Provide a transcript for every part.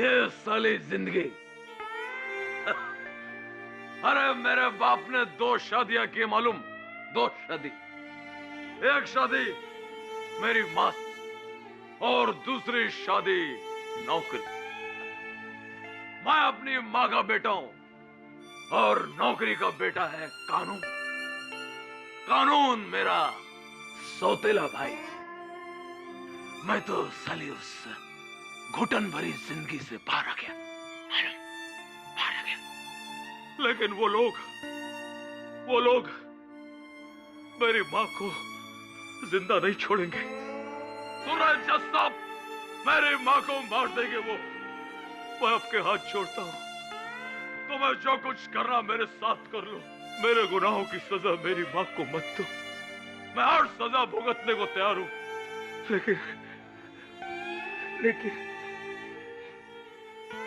ये साली जिंदगी। अरे मेरे बाप ने 2 शादियां की मालूम, 2 शादी। एक शादी मेरी मां से और दूसरी शादी नौकरी। मैं अपनी मां का बेटा हूं और नौकरी का बेटा है कानून। कानून मेरा सौतेला भाई। मैं तो साली उस घुटन भरी जिंदगी से बाहर आ गया, बाहर आ गया। लेकिन वो लोग मेरी मां को जिंदा नहीं छोड़ेंगे। सूरज जज साहब, मेरी मां को मार देंगे वो। मैं आपके हाथ जोड़ता हूं, तो मैं जो कुछ करना मेरे साथ कर लो। मेरे गुनाहों की सजा मेरी मां को मत दो। मैं हर सजा भुगतने को तैयार हूं, लेकिन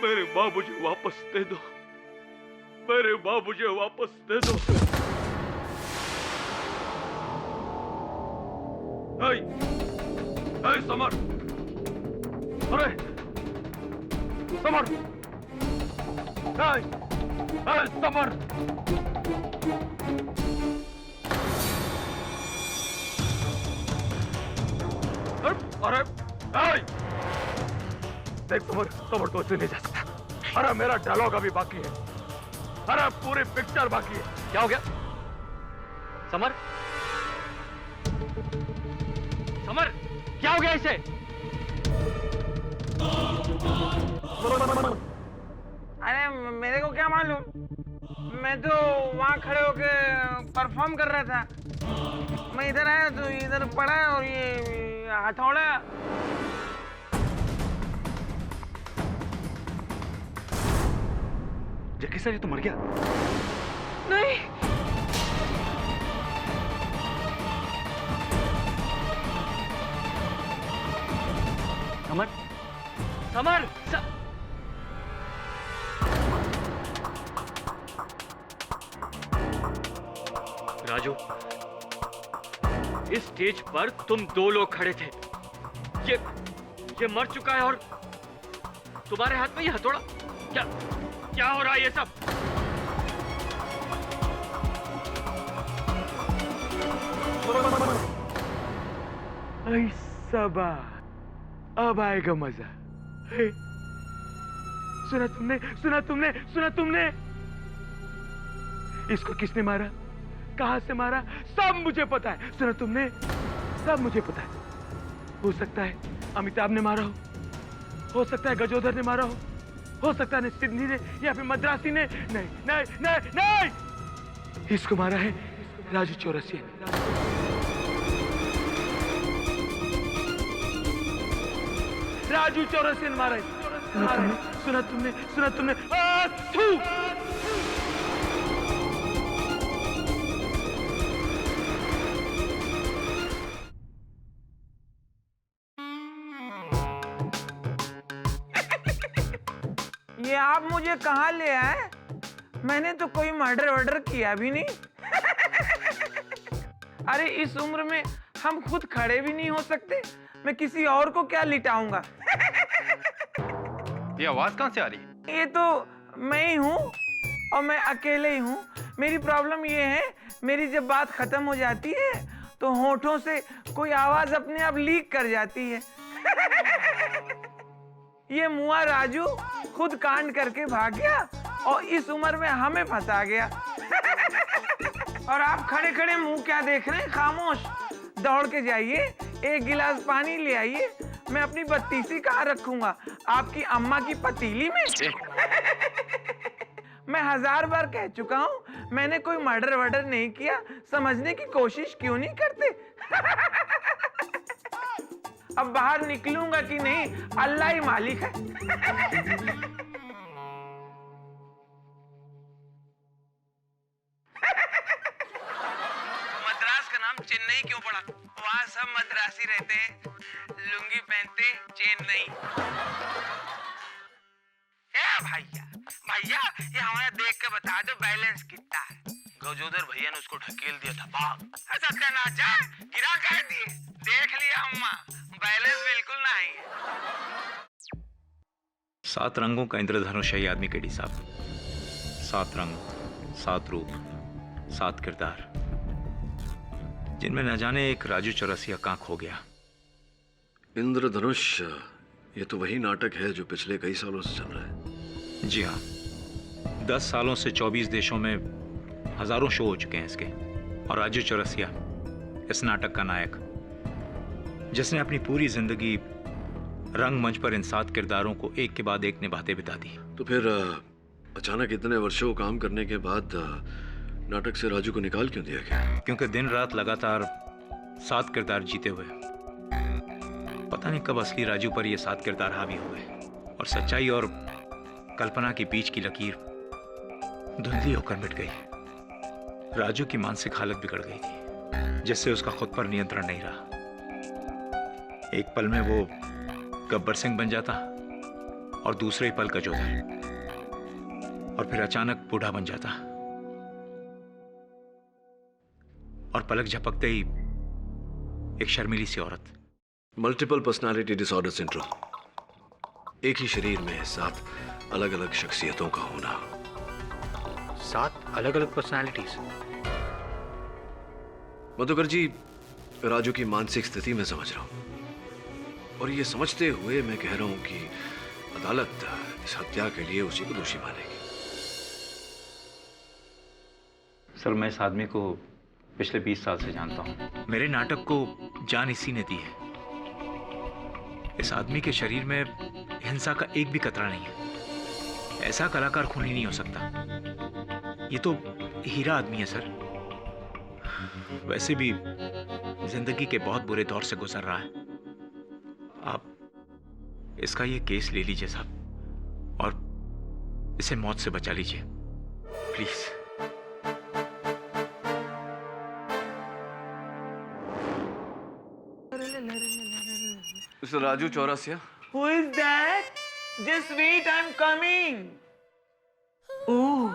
मेरी मां मुझे वापस दे दो। मेरी मां मुझे वापस दे दो। ऐ समर, अरे समर, ऐ समर। अरे देख समर तो ऐसे नहीं जा सकता। अरे मेरा डायलॉग अभी बाकी है। अरे पूरी पिक्चर बाकी है। क्या हो गया समर? समर क्या हो गया इसे? अरे मेरे को क्या मालूम, मैं तो वहां खड़े होके परफॉर्म कर रहा था। मैं इधर आया तो इधर पड़ा और ये हथौड़ा। जक्की सर ये तो मर गया। नहीं, समर, समर, राजू, इस स्टेज पर तुम 2 लोग खड़े थे। ये मर चुका है और तुम्हारे हाथ में ये हथौड़ा। क्या हो रहा है ये सब? ऐसा बात, अब आएगा मजा। सुना तुमने? इसको किसने मारा, कहां से मारा, सब मुझे पता है। सुना तुमने? सब मुझे पता है। हो सकता है अमिताभ ने मारा हो सकता है गजोधर ने मारा हो सकता है सिडनी ने या फिर मद्रासी ने। नहीं नहीं नहीं नहीं, इसको मारा है राजू चौरसिया ने। राजू चौरसिया ने मारा है। सुना तुमने? ये आप मुझे कहाँ ले आए? मैंने तो कोई मर्डर किया भी नहीं। अरे इस उम्र में हम खुद खड़े भी नहीं हो सकते, मैं किसी और को क्या लिटाऊंगा? ये आवाज कहाँ से आ रही है? ये तो मैं ही हूँ और मैं अकेले ही हूँ। मेरी प्रॉब्लम ये है, मेरी जब बात खत्म हो जाती है तो होठों से कोई आवाज अपने आप लीक कर जाती है। ये मुआ राजू खुद कांड करके भाग गया और इस उम्र में हमें फंसा गया। और आप खड़े खड़े मुंह क्या देख रहे हैं? खामोश, दौड़ के जाइए, 1 गिलास पानी ले आइए। मैं अपनी बत्तीसी कहाँ रखूंगा? आपकी अम्मा की पतीली में? मैं 1000 बार कह चुका हूँ, मैंने कोई मर्डर नहीं किया। समझने की कोशिश क्यों नहीं करते? अब बाहर निकलूंगा कि नहीं, अल्लाह ही मालिक है। मद्रास का नाम चेन्नई क्यों पड़ा? वहाँ सब मद्रासी रहते हैं, लुंगी पहनते, चेन नहीं। भैया ये हमारा देख के बता दो बैलेंस कितना है? गजोदर भैया ने उसको ढकेल दिया था भाग। सत्यानाश, गिरा कह दिए। देख लिया अम्मा, बैलेंस बिल्कुल नहीं है। 7 रंगों का इंद्रधनुष है ये आदमी केडी साहब। 7 रंग, 7 रूप, 7 किरदार, जिनमें न जाने एक राजू चौरसिया कहाँ खो गया। इंद्रधनुष, ये तो वही नाटक है जो पिछले कई सालों से चल रहा है। जी हाँ, 10 सालों से 24 देशों में हजारों शो हो चुके हैं इसके। और राजू चौरसिया इस नाटक का नायक, जिसने अपनी पूरी जिंदगी रंगमंच पर इन 7 किरदारों को एक के बाद एक निभाते बिता दी। तो फिर अचानक इतने वर्षों काम करने के बाद नाटक से राजू को निकाल क्यों दिया गया? क्योंकि दिन रात लगातार 7 किरदार जीते हुए पता नहीं कब असली राजू पर ये 7 किरदार हावी हो गए और सच्चाई और कल्पना के बीच की लकीर धुंधली होकर मिट गई। राजू की मानसिक हालत बिगड़ गई थी, जिससे उसका खुद पर नियंत्रण नहीं रहा। एक पल में वो गब्बर सिंह बन जाता और दूसरे ही पल गजोदर, और फिर अचानक बूढ़ा बन जाता और पलक झपकते ही एक शर्मीली सी औरत। मल्टीपल पर्सनालिटी डिसऑर्डर सिंड्रोम, एक ही शरीर में 7 अलग अलग शख्सियतों का होना। 7 अलग अलग पर्सनालिटीज। मधुकर जी, राजू की मानसिक स्थिति मैं समझ रहा हूं, और ये समझते हुए मैं कह रहा हूं कि अदालत इस हत्या के लिए उसी को दोषी मानेगी। सर, मैं इस आदमी को पिछले 20 साल से जानता हूं। मेरे नाटक को जान इसी ने दी है। इस आदमी के शरीर में हिंसा का एक भी कतरा नहीं है। ऐसा कलाकार खूनी नहीं हो सकता। ये तो हीरा आदमी है सर। वैसे भी जिंदगी के बहुत बुरे दौर से गुजर रहा है। आप इसका ये केस ले लीजिए साहब, और इसे मौत से बचा लीजिए please. Mister Raju Chaurasia. Who is that? Just wait, I'm coming. ओह,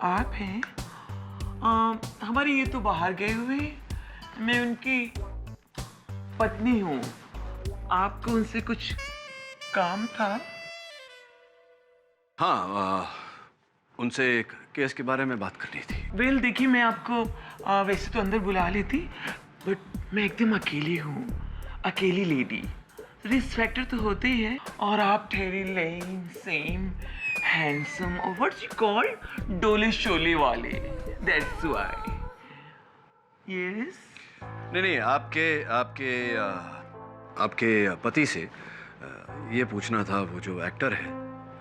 आप हैं? हमारे ये तो बाहर गए हुए। मैं उनकी पत्नी हूँ। आपको उनसे कुछ काम था? हाँ, उनसे एक केस के बारे में बात करनी थी। वेल, देखिए, मैं आपको वैसे तो अंदर बुला लेती, बट मैं एकदम अकेली हूँ, अकेली लेडी। रिस्क फैक्टर तो होते ही है, और आप ठहरी लेन सेम हैंडसम और व्हाट्स यू कॉल डोले शोले वाले, दैट्स व्हाई। यस। नहीं, आपके पति से ये पूछना था, वो जो एक्टर है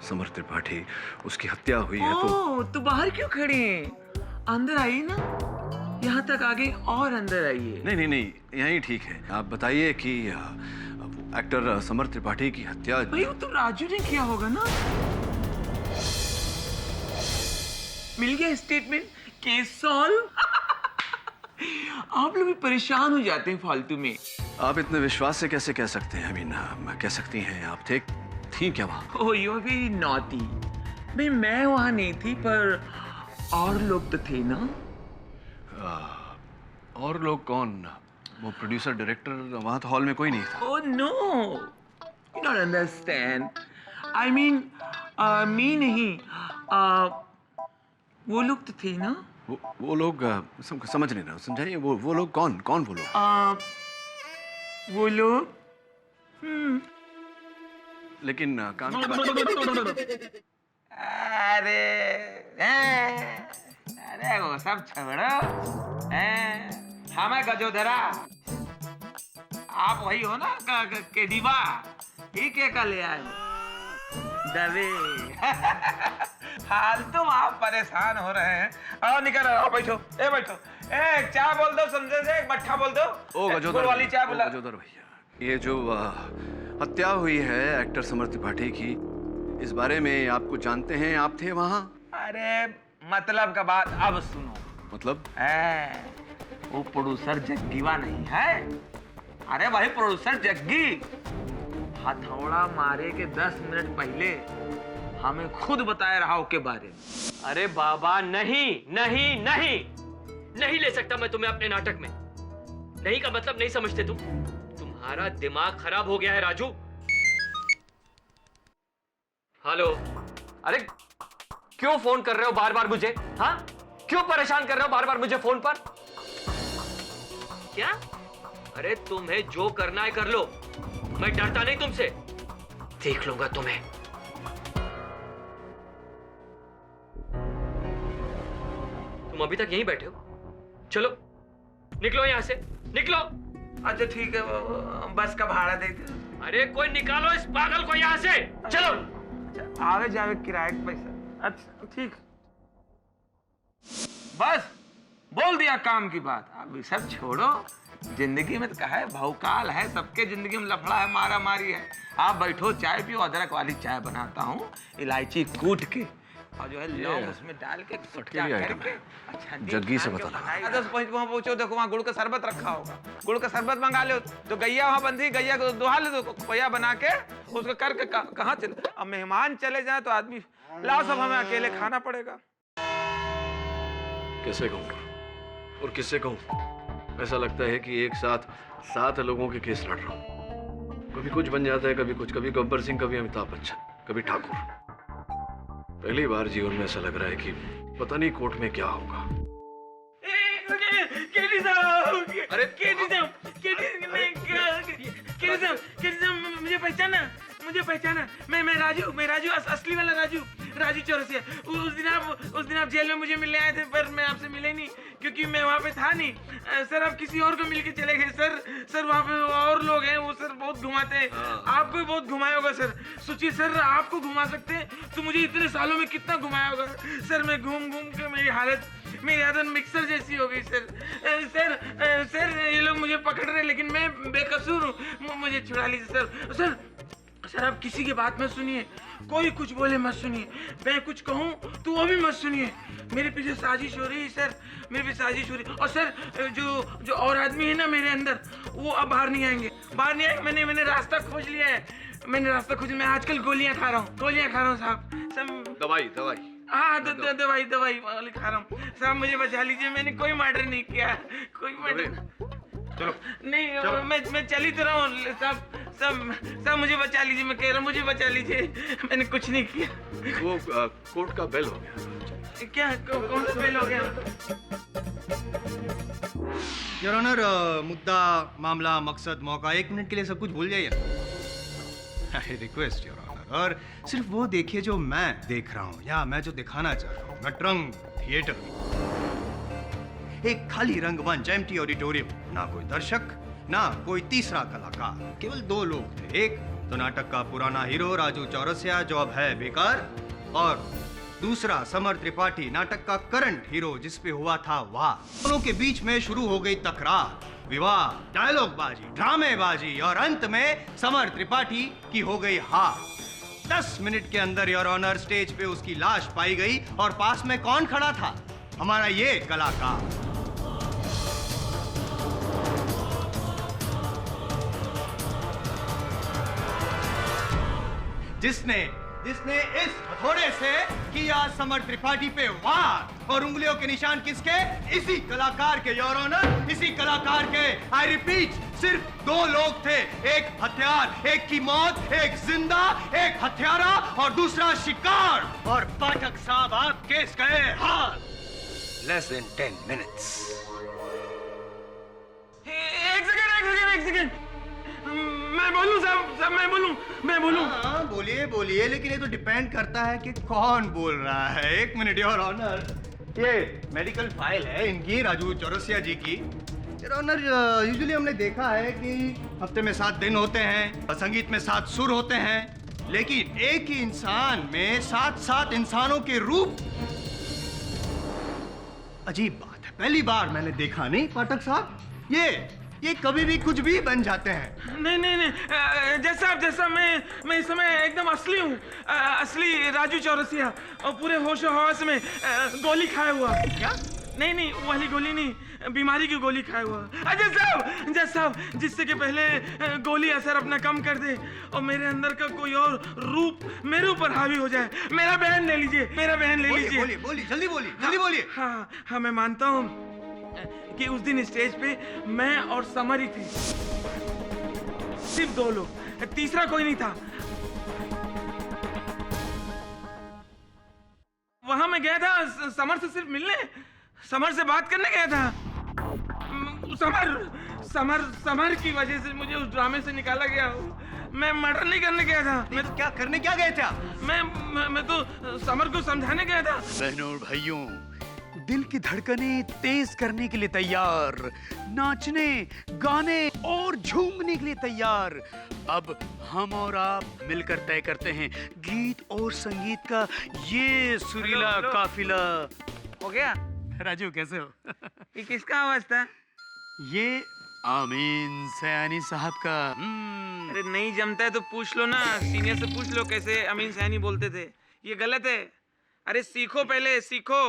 समर त्रिपाठी, उसकी हत्या हुई है तो बाहर क्यों खड़े हैं? अंदर आइए ना, यहाँ तक आ गए और अंदर आइए। नहीं, यहीं ठीक है। आप बताइए कि वो एक्टर समर त्रिपाठी की हत्या। भाई, वो तो राजू ने किया होगा ना। मिल गया स्टेटमेंट, केस सॉल्व। आप लोग भी परेशान हो जाते हैं फालतू में। आप इतने विश्वास से कैसे कह सकते हैं? कह सकती हैं आप थी क्या वहाँ? ओह, यू आर वेरी नॉटी। भाई, मैं वहाँ नहीं थी, पर और लोग तो थे ना। और लोग कौन? वो प्रोड्यूसर, डायरेक्टर, वहाँ तो हॉल में कोई नहीं था। Oh no, you don't understand. I mean, me नहीं, वो लोग तो थे ना। वो लोग समझ नहीं रहा, समझाइए। वो लोग कौन वो लोग? वो लोग लेकिन काम अरे वो सब छोड़ो। हमें गजोधरा, आप वही हो ना के दीवा ही के ले आए दबे। हाल तुम आप परेशान हो रहे हैं। आओ, निकल आओ, बैठो। बैठो। एक चाय बोल दो, समझे से एक मट्ठा बोल दो। ओ गजोधर वाली चाय बुला। गजोधर भैया, ये जो हत्या हुई है एक्टर समर त्रिपाठी की, इस बारे में आपको जानते हैं? आप थे वहाँ? अरे मतलब का बात अब सुनो। मतलब? वो प्रोड्यूसर जग्गीवा नहीं है? अरे भाई, प्रोड्यूसर जग्गी हथौड़ा मारे के 10 मिनट पहले हमें खुद बताया रहा के बारे में। अरे बाबा, नहीं ले सकता मैं तुम्हें अपने नाटक में। नहीं का मतलब नहीं समझते तुम? तुम्हारा दिमाग खराब हो गया है राजू। हेलो। अरे क्यों फोन कर रहे हो बार बार मुझे? हाँ, क्यों परेशान कर रहे हो बार बार मुझे फोन पर? क्या? अरे तुम्हें जो करना है कर लो, मैं डरता नहीं तुमसे, देख लूंगा तुम्हें। तुम अभी तक यहीं बैठे हो? चलो निकलो यहां से, निकलो। अच्छा ठीक है, बस का भाड़ा दे दो। अरे कोई निकालो इस पागल को यहां से, चलो। अच्छा, आवे जावे किराए का पैसा। अच्छा ठीक, बस बोल दिया काम की बात। अभी सब छोड़ो, जिंदगी में तो कहा है भौकाल है, सबके जिंदगी में लफड़ा है, मारा मारी है। आप बैठो, चाय पियो, अदरक वाली चाय बनाता हूँ, इलायची कूट के और जो है लौंग उसमें डाल के कुटिया करके। अच्छा जग्गी से पता लगा। तो वहाँ पहुंचो, देखो वहाँ गुड़ का शरबत रखा होगा, गुड़ का शरबत मंगा लो। तो गैया वहाँ बंधी, गैया को दुहा ले दो, खोया बना के उसको करके कहाँ चले। अब मेहमान चले जाए तो आदमी लाओ, सब हमें अकेले खाना पड़ेगा। कैसे कहूँ और किससे कहूँ? ऐसा लगता है कि एक साथ 7 लोगों के केस लड़ रहा हूँ। कभी कुछ बन जाता है, कभी कुछ, कभी गब्बर सिंह, कभी अमिताभ बच्चन, कभी ठाकुर। पहली बार जीवन में ऐसा लग रहा है कि पता नहीं कोर्ट में क्या होगा। अरे मुझे पहचाना, मैं राजू, असली वाला राजू चौरसिया। उस दिन आप जेल में मुझे मिलने आए थे, पर मैं आपसे मिले नहीं क्योंकि मैं वहाँ पे था नहीं। सर आप किसी और को मिलके चले गए। सर वहाँ पे और लोग हैं, वो सर बहुत घुमाते हैं। आपको भी बहुत घुमाया होगा सर। सोचिए सर, आपको घुमा सकते हैं तो मुझे इतने सालों में कितना घुमाया होगा सर। मैं घूम के मेरी आदत मिक्सर जैसी हो गई सर। सर ये लोग मुझे पकड़ रहे, लेकिन मैं बेकसूर हूँ, मुझे छुड़ा लीजिए सर। सर आप किसी की बात मत सुनिए, कोई कुछ बोले मत सुनिए, मैं कुछ कहूँ तो वो भी मत सुनिए। मेरे पीछे साजिश हो रही है सर, मेरे पीछे साजिश हो रही है। और सर जो और आदमी है ना मेरे अंदर, वो अब बाहर नहीं आएंगे। मैंने रास्ता खोज लिया है, मैं आजकल गोलियां खा रहा हूँ साहब। दवाई हाँ दवाई वाली खा रहा हूँ साहब। मुझे बचा लीजिए, मैंने कोई मर्डर नहीं किया, कोई मर्डर चलो नहीं। चलो। मैं चली तो रहा हूँ साहब, मुझे बचा लीजिए, मैं कह रहा हूँ मुझे बचा लीजिए, मैंने कुछ नहीं किया। वो कोर्ट का बेल हो गया। क्या कौन सा बेल हो गया? योर ऑनर, मुद्दा, मामला, मकसद, मौका, 1 मिनट के लिए सब कुछ भूल जाइए। आई रिक्वेस्ट योर ऑनर, और सिर्फ वो देखिए जो मैं देख रहा हूँ या मैं जो दिखाना चाह रहा हूँ। नटरंग थिएटर, एक खाली रंगमंच, एम्प्टी ऑडिटोरियम, ना कोई दर्शक, ना कोई तीसरा कलाकार, केवल 2 लोग थे। एक तो नाटक का पुराना हीरो राजू चौरसिया, जो अब है बेकार, और दूसरा समर त्रिपाठी, नाटक का करंट हीरो, जिसपे हुआ था वार। दोनों के बीच में शुरू हो गई तकरार, विवाद, डायलॉगबाजी, ड्रामेबाजी, और अंत में समर त्रिपाठी की हो गई हार। 10 मिनट के अंदर योर ऑनर स्टेज पे उसकी लाश पाई गई, और पास में कौन खड़ा था? हमारा ये कलाकार। जिसने इस हथौड़े से किया समर त्रिपाठी पे वार, और उंगलियों के निशान किसके? इसी कलाकार के योर ऑनर, इसी कलाकार के। आई रिपीट, सिर्फ 2 लोग थे, एक हथियार, एक की मौत, एक जिंदा, एक हत्यारा और दूसरा शिकार। और पाठक साहब, आप केस गए हार। Less than 10 minutes. एक सेकंड, मैं बोलूं साहब, मैं बोलूं। हाँ, बोलिए, लेकिन ये तो डिपेंड करता है कि कौन बोल रहा है। 1 मिनट योर ऑनर, ये मेडिकल फाइल है इनकी, राजू चौरसिया जी की। योर ऑनर, यूजुअली हमने देखा है कि हफ्ते में 7 दिन होते हैं, संगीत में 7 सुर होते हैं, लेकिन एक ही इंसान में 7 इंसानों के रूप। अजीब बात है, पहली बार मैंने देखा। नहीं पाठक साहब, ये कभी भी कुछ भी बन जाते हैं। नहीं, जैसा मैं इस समय एकदम असली हूँ, असली राजू चौरसिया, और पूरे होशो हवास में गोली खाया हुआ। क्या? नहीं, वो वाली गोली नहीं, बीमारी की गोली खाया हुआ। जज साहब, जिससे कि पहले गोली असर अपना कम कर दे और मेरे अंदर का कोई और रूप मेरे ऊपर हावी हो जाए। मेरा बहन ले लीजिए। बोलिए, जल्दी बोलिए। हाँ, मैं मानता हूँ कि उस दिन स्टेज पे मैं और समर ही थे, सिर्फ 2 लोग, तीसरा कोई नहीं था। मैं गया था समर से सिर्फ मिलने, समर से बात करने गया था। समर की वजह से मुझे उस ड्रामे से निकाला गया। मैं मर्डर नहीं करने गया था। मैं क्या करने क्या गए थे आप? मैं तो समर को समझाने गया था। बहनों और भाइयों, दिल की धड़कनें तेज करने के लिए तैयार, नाचने, गाने और झूमने के लिए तैयार। अब हम और आप मिलकर तय करते हैं गीत और संगीत का ये सुरीला हेलो। काफिला। हो गया? राजू कैसे हो? ये किसका आवाज था? ये आमीन सयानी साहब का। अरे नहीं जमता है तो पूछ लो ना, सीनियर से पूछ लो कैसे अमीन सैनी बोलते थे। ये गलत है। अरे सीखो, पहले सीखो,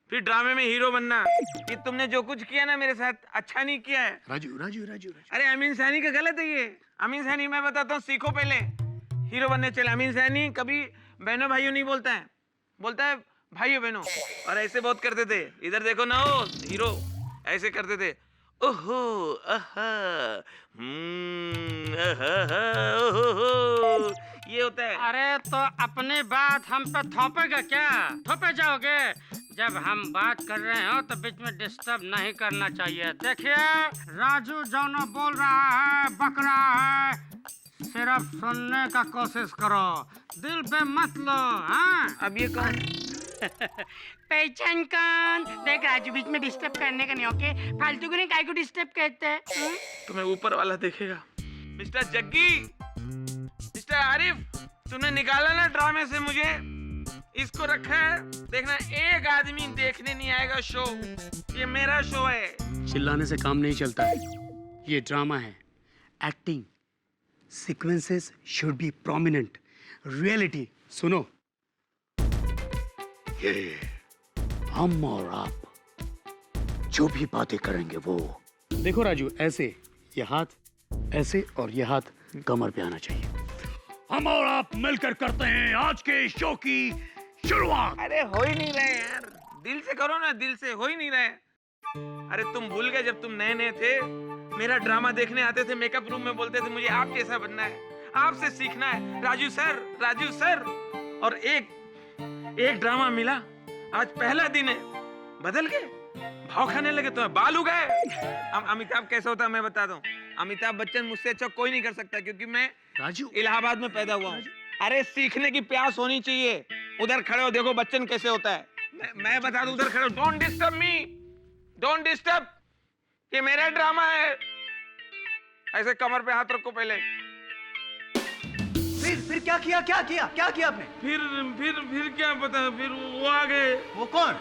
फिर ड्रामे में हीरो बनना। ये तुमने जो कुछ किया ना मेरे साथ, अच्छा नहीं किया है। राजू राजू राजू राजू अरे अमीन सैनी का गलत है ये। अमीन सैनी मैं बताता हूँ, सीखो पहले, हीरो बनने चले। अमीन सैनी कभी बहनों भाइयों नहीं बोलता है, बोलता है भाइयों बहनों। और ऐसे बहुत करते थे, इधर देखो ना, ओ हीरो ऐसे करते थे। ओहो आहा, आहा, ओहो, ये होता है। अरे तो अपनी बात हम पे थोपेगा क्या? थोपे जाओगे? जब हम बात कर रहे हो तो बीच में डिस्टर्ब नहीं करना चाहिए। देखिए राजू जो बोल रहा है, बक रहा है, सिर्फ सुनने का कोशिश करो, दिल पे मत लो। हाँ अब ये कौन? पहचान कौन? देख राजू बीच में डिस्टर्ब करने का नहीं, ओके? फालतू को नहीं, काय को डिस्टर्ब कहते हैं? तुम्हें ऊपर वाला देखेगा। मिस्टर जग्गी, मिस्टर आरिफ, तूने निकाला ना ड्रामे से मुझे, इसको रखा है। देखना एक आदमी देखने नहीं आएगा शो, ये मेरा शो है। चिल्लाने से काम नहीं चलता है, ये ड्रामा है, acting. Sequences should be prominent, reality. सुनो, ये हम और आप जो भी बातें करेंगे वो, देखो राजू, ऐसे ये हाथ ऐसे और ये हाथ कमर पे आना चाहिए। हम और आप मिलकर करते हैं आज के शो की शुरुआत। अरे हो ही नहीं रहे यार, दिल से करो ना, दिल से हो ही नहीं रहे। अरे तुम भूल गए जब तुम नए नए थे, मेरा ड्रामा देखने आते थे, मेकअप रूम में बोलते थे मुझे आप जैसा बनना है, आपसे सीखना है, राजू सर, राजू सर। और एक ड्रामा मिला, आज पहला दिन है, बदल गए, भाव खाने लगे, तो बाल उगाए। अमिताभ कैसा होता है मैं बताता हूँ। अमिताभ बच्चन मुझसे अच्छा कोई नहीं कर सकता, क्योंकि मैं राजू इलाहाबाद में पैदा हुआ हूँ। अरे सीखने की प्यास होनी चाहिए। उधर खड़े हो, देखो बच्चन कैसे होता है। मैं बता दूं, उधर खड़े हो, don't disturb me, don't disturb, ये मेरा ड्रामा है। ऐसे कमर पे हाथ रखो पहले। फिर क्या किया आपने? फिर क्या पता, फिर वो आ गए। वो कौन?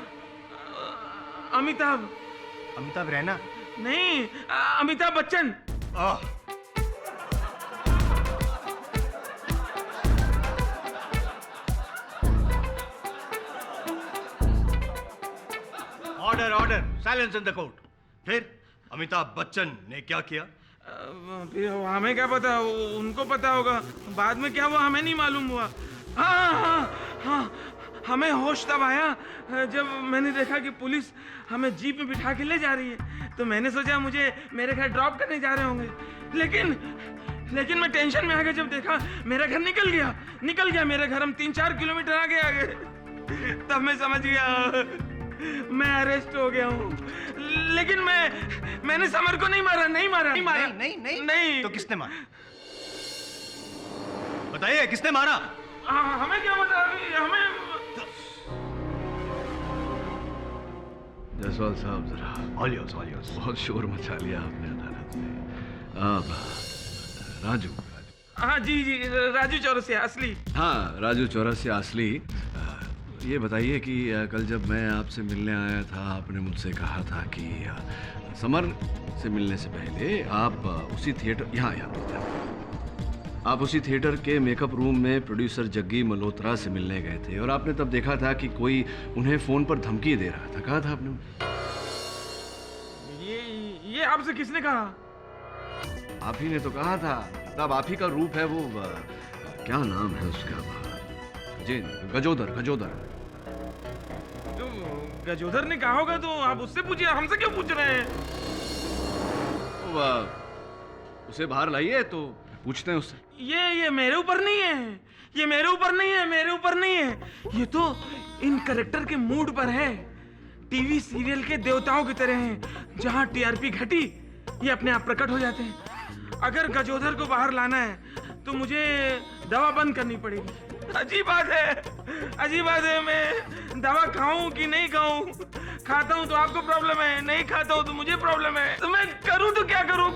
अमिताभ रैना? नहीं, Amitabh Bachchan. Order, silence in the court. फिर अमिताभ बच्चन ने क्या किया? फिर हमें क्या पता, उनको पता होगा। बाद में क्या हुआ हमें नहीं मालूम हुआ। हाँ, हमें होश तब आया जब मैंने देखा कि पुलिस हमें जीप में बिठा के ले जा रही है। तो मैंने सोचा मुझे मेरे घर ड्रॉप करने जा रहे होंगे, लेकिन मैं टेंशन में आ गया जब देखा मेरा घर निकल गया मेरा घर। हम 3-4 किलोमीटर आगे तब मैं समझ गया मैं अरेस्ट हो गया हूँ। लेकिन मैंने समर को नहीं मारा। नहीं। तो किसने मारा? बताइए, किसने मारा? हमें क्या बता, हमें। जायसवाल साहब, जरा ऑलियोस बहुत शोर मचा लिया आपने अदालत में। आप राजू। हाँ जी, राजू चौरसिया असली। हाँ, राजू चौरसिया असली। ये बताइए कि कल जब मैं आपसे मिलने आया था, आपने मुझसे कहा था कि समर से मिलने से पहले आप उसी थिएटर, यहाँ आप उसी थिएटर के मेकअप रूम में प्रोड्यूसर जग्गी मल्होत्रा से मिलने गए थे, और आपने तब देखा था कि कोई उन्हें फोन पर धमकी दे रहा था। कहा था आपने? ये आपसे किसने कहा? आप ही ने तो कहा था। तब आप ही का रूप है वो, क्या नाम है उसका? गजोदर। तो गजोदर ने कहा होगा, तो आप उससे पूछिए, हमसे क्यों पूछ रहे हैं? उसे बाहर लाइए तो पूछते हैं उससे। ये मेरे ऊपर नहीं है, ये मेरे ऊपर नहीं है, मेरे ऊपर नहीं है, ये तो इन करेक्टर के मूड पर है। टीवी सीरियल के देवताओं की तरह हैं, जहां टीआरपी घटी ये अपने आप प्रकट हो जाते हैं। अगर गजोधर को बाहर लाना है तो मुझे दवा बंद करनी पड़ेगी। अजीब बात है, अजीब बात है, मैं दवा खाऊं कि नहीं खाऊं? खाता हूं तो आपको प्रॉब्लम है, नहीं खाता हूं तो मुझे प्रॉब्लम है, तो मैं करूं तो क्या करूं?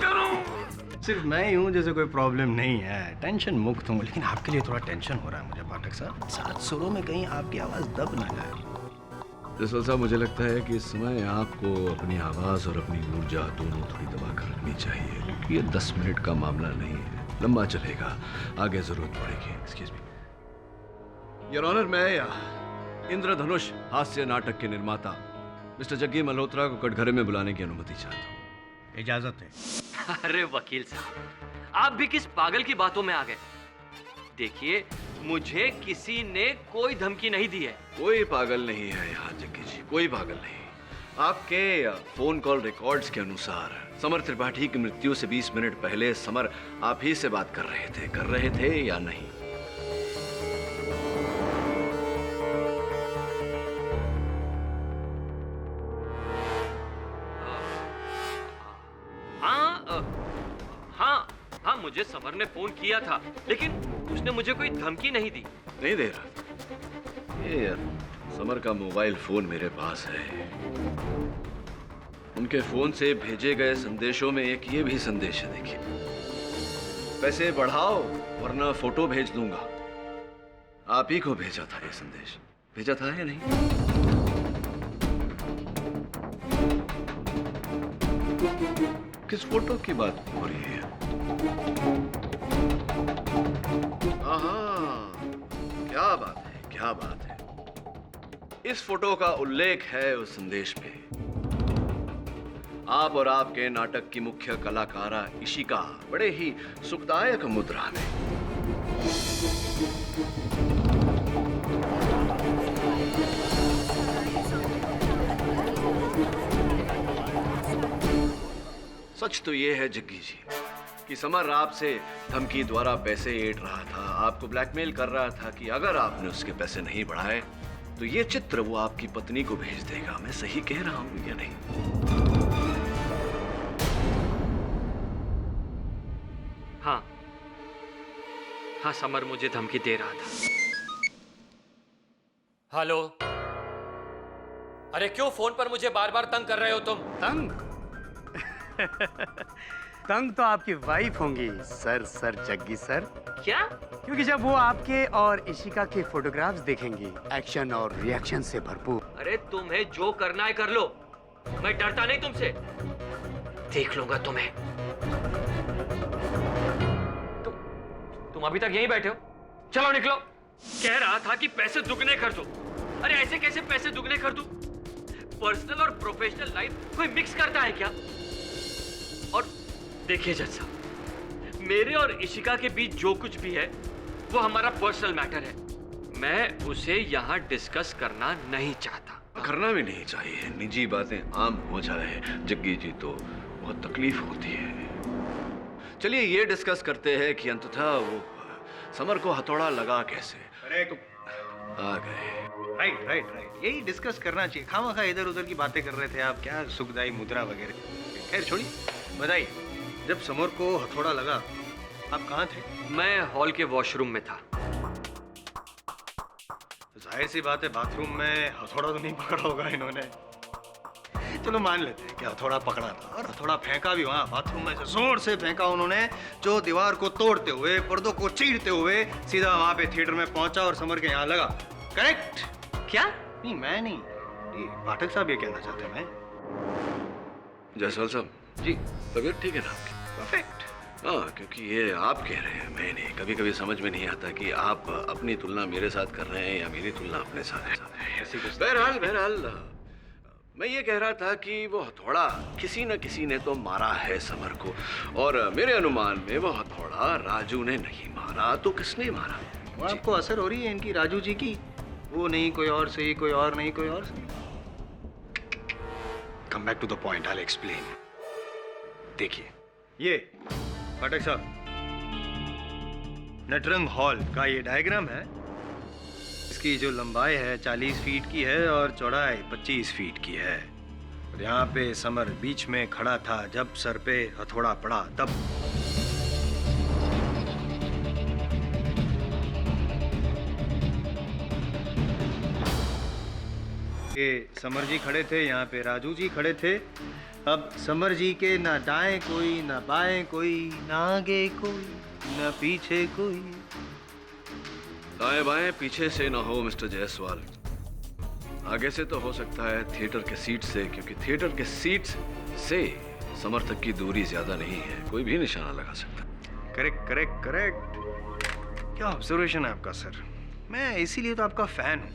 सिर्फ मैं ही हूँ जैसे कोई प्रॉब्लम नहीं है, टेंशन मुक्त हूँ, लेकिन आपके लिए थोड़ा टेंशन हो रहा है मुझे पाठक साहब। 7 सुरों में कहीं आपकी आवाज़ दब ना जाए। जसवाल साहब, मुझे लगता है कि इस समय आपको अपनी आवाज़ और अपनी ऊर्जा दोनों थोड़ी दबा कर रखनी चाहिए, क्योंकि ये 10 मिनट का मामला नहीं है, लंबा चलेगा, आगे जरूरत पड़ेगी। एक्सक्यूज मी योर ऑनर, मैं इंद्रधनुष हास्य नाटक के निर्माता मिस्टर जग्गी मल्होत्रा को कटघरे में बुलाने की अनुमति चाहता हूँ। इजाजत है। अरे वकील साहब, आप भी किस पागल की बातों में आ गए? देखिए, मुझे किसी ने कोई धमकी नहीं दी है। कोई पागल नहीं है यहाँ जग्गी जी, कोई पागल नहीं। आपके फोन कॉल रिकॉर्ड्स के अनुसार समर त्रिपाठी की मृत्यु से 20 मिनट पहले समर आप ही से बात कर रहे थे या नहीं? हाँ, मुझे समर ने फोन किया था, लेकिन उसने मुझे कोई धमकी नहीं दी। नहीं दे रहा? ये यार, समर का मोबाइल फोन मेरे पास है। उनके फोन से भेजे गए संदेशों में एक ये भी संदेश है, देखिए, पैसे बढ़ाओ वरना फोटो भेज दूंगा। आप ही को भेजा था ये संदेश, भेजा था या नहीं? किस फोटो की बात हो रही है? हाँ, क्या बात है, क्या बात है। इस फोटो का उल्लेख है उस संदेश में। आप और आपके नाटक की मुख्य कलाकारा इशिका बड़े ही सुखदायक मुद्रा में। सच तो ये है जग्गी जी कि समर आपसे धमकी द्वारा पैसे ऐंठ रहा था, आपको ब्लैकमेल कर रहा था कि अगर आपने उसके पैसे नहीं बढ़ाए तो ये चित्र वो आपकी पत्नी को भेज देगा। मैं सही कह रहा हूं या नहीं? हाँ, समर मुझे धमकी दे रहा था। हेलो, अरे क्यों फोन पर मुझे बार बार तंग कर रहे हो तुम? तंग? तंग तो आपकी वाइफ होंगी सर जग्गी सर। क्या? क्योंकि जब वो आपके और इशिका के फोटोग्राफ्स देखेंगी, एक्शन और रिएक्शन से भरपूर। अरे तुम्हें जो करना है कर लो, मैं डरता नहीं तुमसे, देख लूंगा तुम्हें। तुम अभी तक यहीं बैठे हो? चलो निकलो। कह रहा था कि पैसे दुगने कर दो। अरे ऐसे कैसे पैसे दुगने कर दूं? पर्सनल और प्रोफेशनल लाइफ कोई मिक्स करता है क्या? और देखिए जज साहब, मेरे और इशिका के बीच जो कुछ भी है वो हमारा पर्सनल मैटर है। मैं उसे यहाँ डिस्कस करना नहीं चाहता। करना भी नहीं चाहिए, निजी बातें आम हो जाए जग्गी जी तो बहुत तकलीफ होती है। चलिए ये डिस्कस करते हैं कि अंततः वो समर को हथौड़ा लगा कैसे। आ गए। राइट, यही डिस्कस करना चाहिए। खामखा इधर उधर की बातें कर रहे थे आप, क्या सुखदाई मुद्रा वगैरह। खैर छोड़िए, बताइए, जब समर को हथौड़ा लगा आप कहाँ थे? मैं हॉल के वॉशरूम में था। जाहिर सी बात है, बाथरूम में हथौड़ा तो नहीं पकड़ा होगा इन्होंने। चलो मान लेते हैं कि हथौड़ा पकड़ा था, और हथौड़ा फेंका भी वहाँ बाथरूम में से जोर से फेंका उन्होंने, जो दीवार को तोड़ते हुए, पर्दों को चीरते हुए सीधा वहाँ पे थिएटर में पहुंचा और समर के यहाँ लगा। करेक्ट? क्या? नहीं, मैं नहीं, ये पाठक साहब ये कहना चाहते हैं। मैं जायसवाल साहब जी, तबीयत ठीक है ना आपकी? परफेक्ट। हाँ, क्योंकि ये आप कह रहे हैं, मैं नहीं। कभी कभी समझ में नहीं आता कि आप अपनी तुलना मेरे साथ कर रहे हैं या मेरी तुलना अपने साथ। बहरहाल मैं ये कह रहा था कि वो हथौड़ा किसी न किसी ने तो मारा है समर को, और मेरे अनुमान में वो हथौड़ा राजू ने नहीं मारा, तो किसने मारा? वो आपको असर हो रही है इनकी राजू जी की? वो नहीं कोई और सही, कोई और नहीं कोई और सही। Come back to the point, I will explain. देखिए, ये पाठक साहब, नटरंग हॉल का ये डायग्राम है। इसकी जो लंबाई है 40 फीट की है और चौड़ाई 25 फीट की है। और यहाँ पे समर बीच में खड़ा था जब सर पे हथौड़ा पड़ा तब। ये समर जी खड़े थे, यहाँ पे राजू जी खड़े थे। अब समर जी के ना दाएं कोई, ना बाएं कोई, ना आगे कोई, ना पीछे कोई। दाएं बाएं पीछे से ना हो मिस्टर जायसवाल। आगे से तो हो सकता है थिएटर के सीट से, क्योंकि थिएटर के सीट से समर तक की दूरी ज्यादा नहीं है, कोई भी निशाना लगा सकता है। Correct correct correct. क्या ऑब्जर्वेशन है आपका सर। मैं इसीलिए तो आपका फैन हूँ।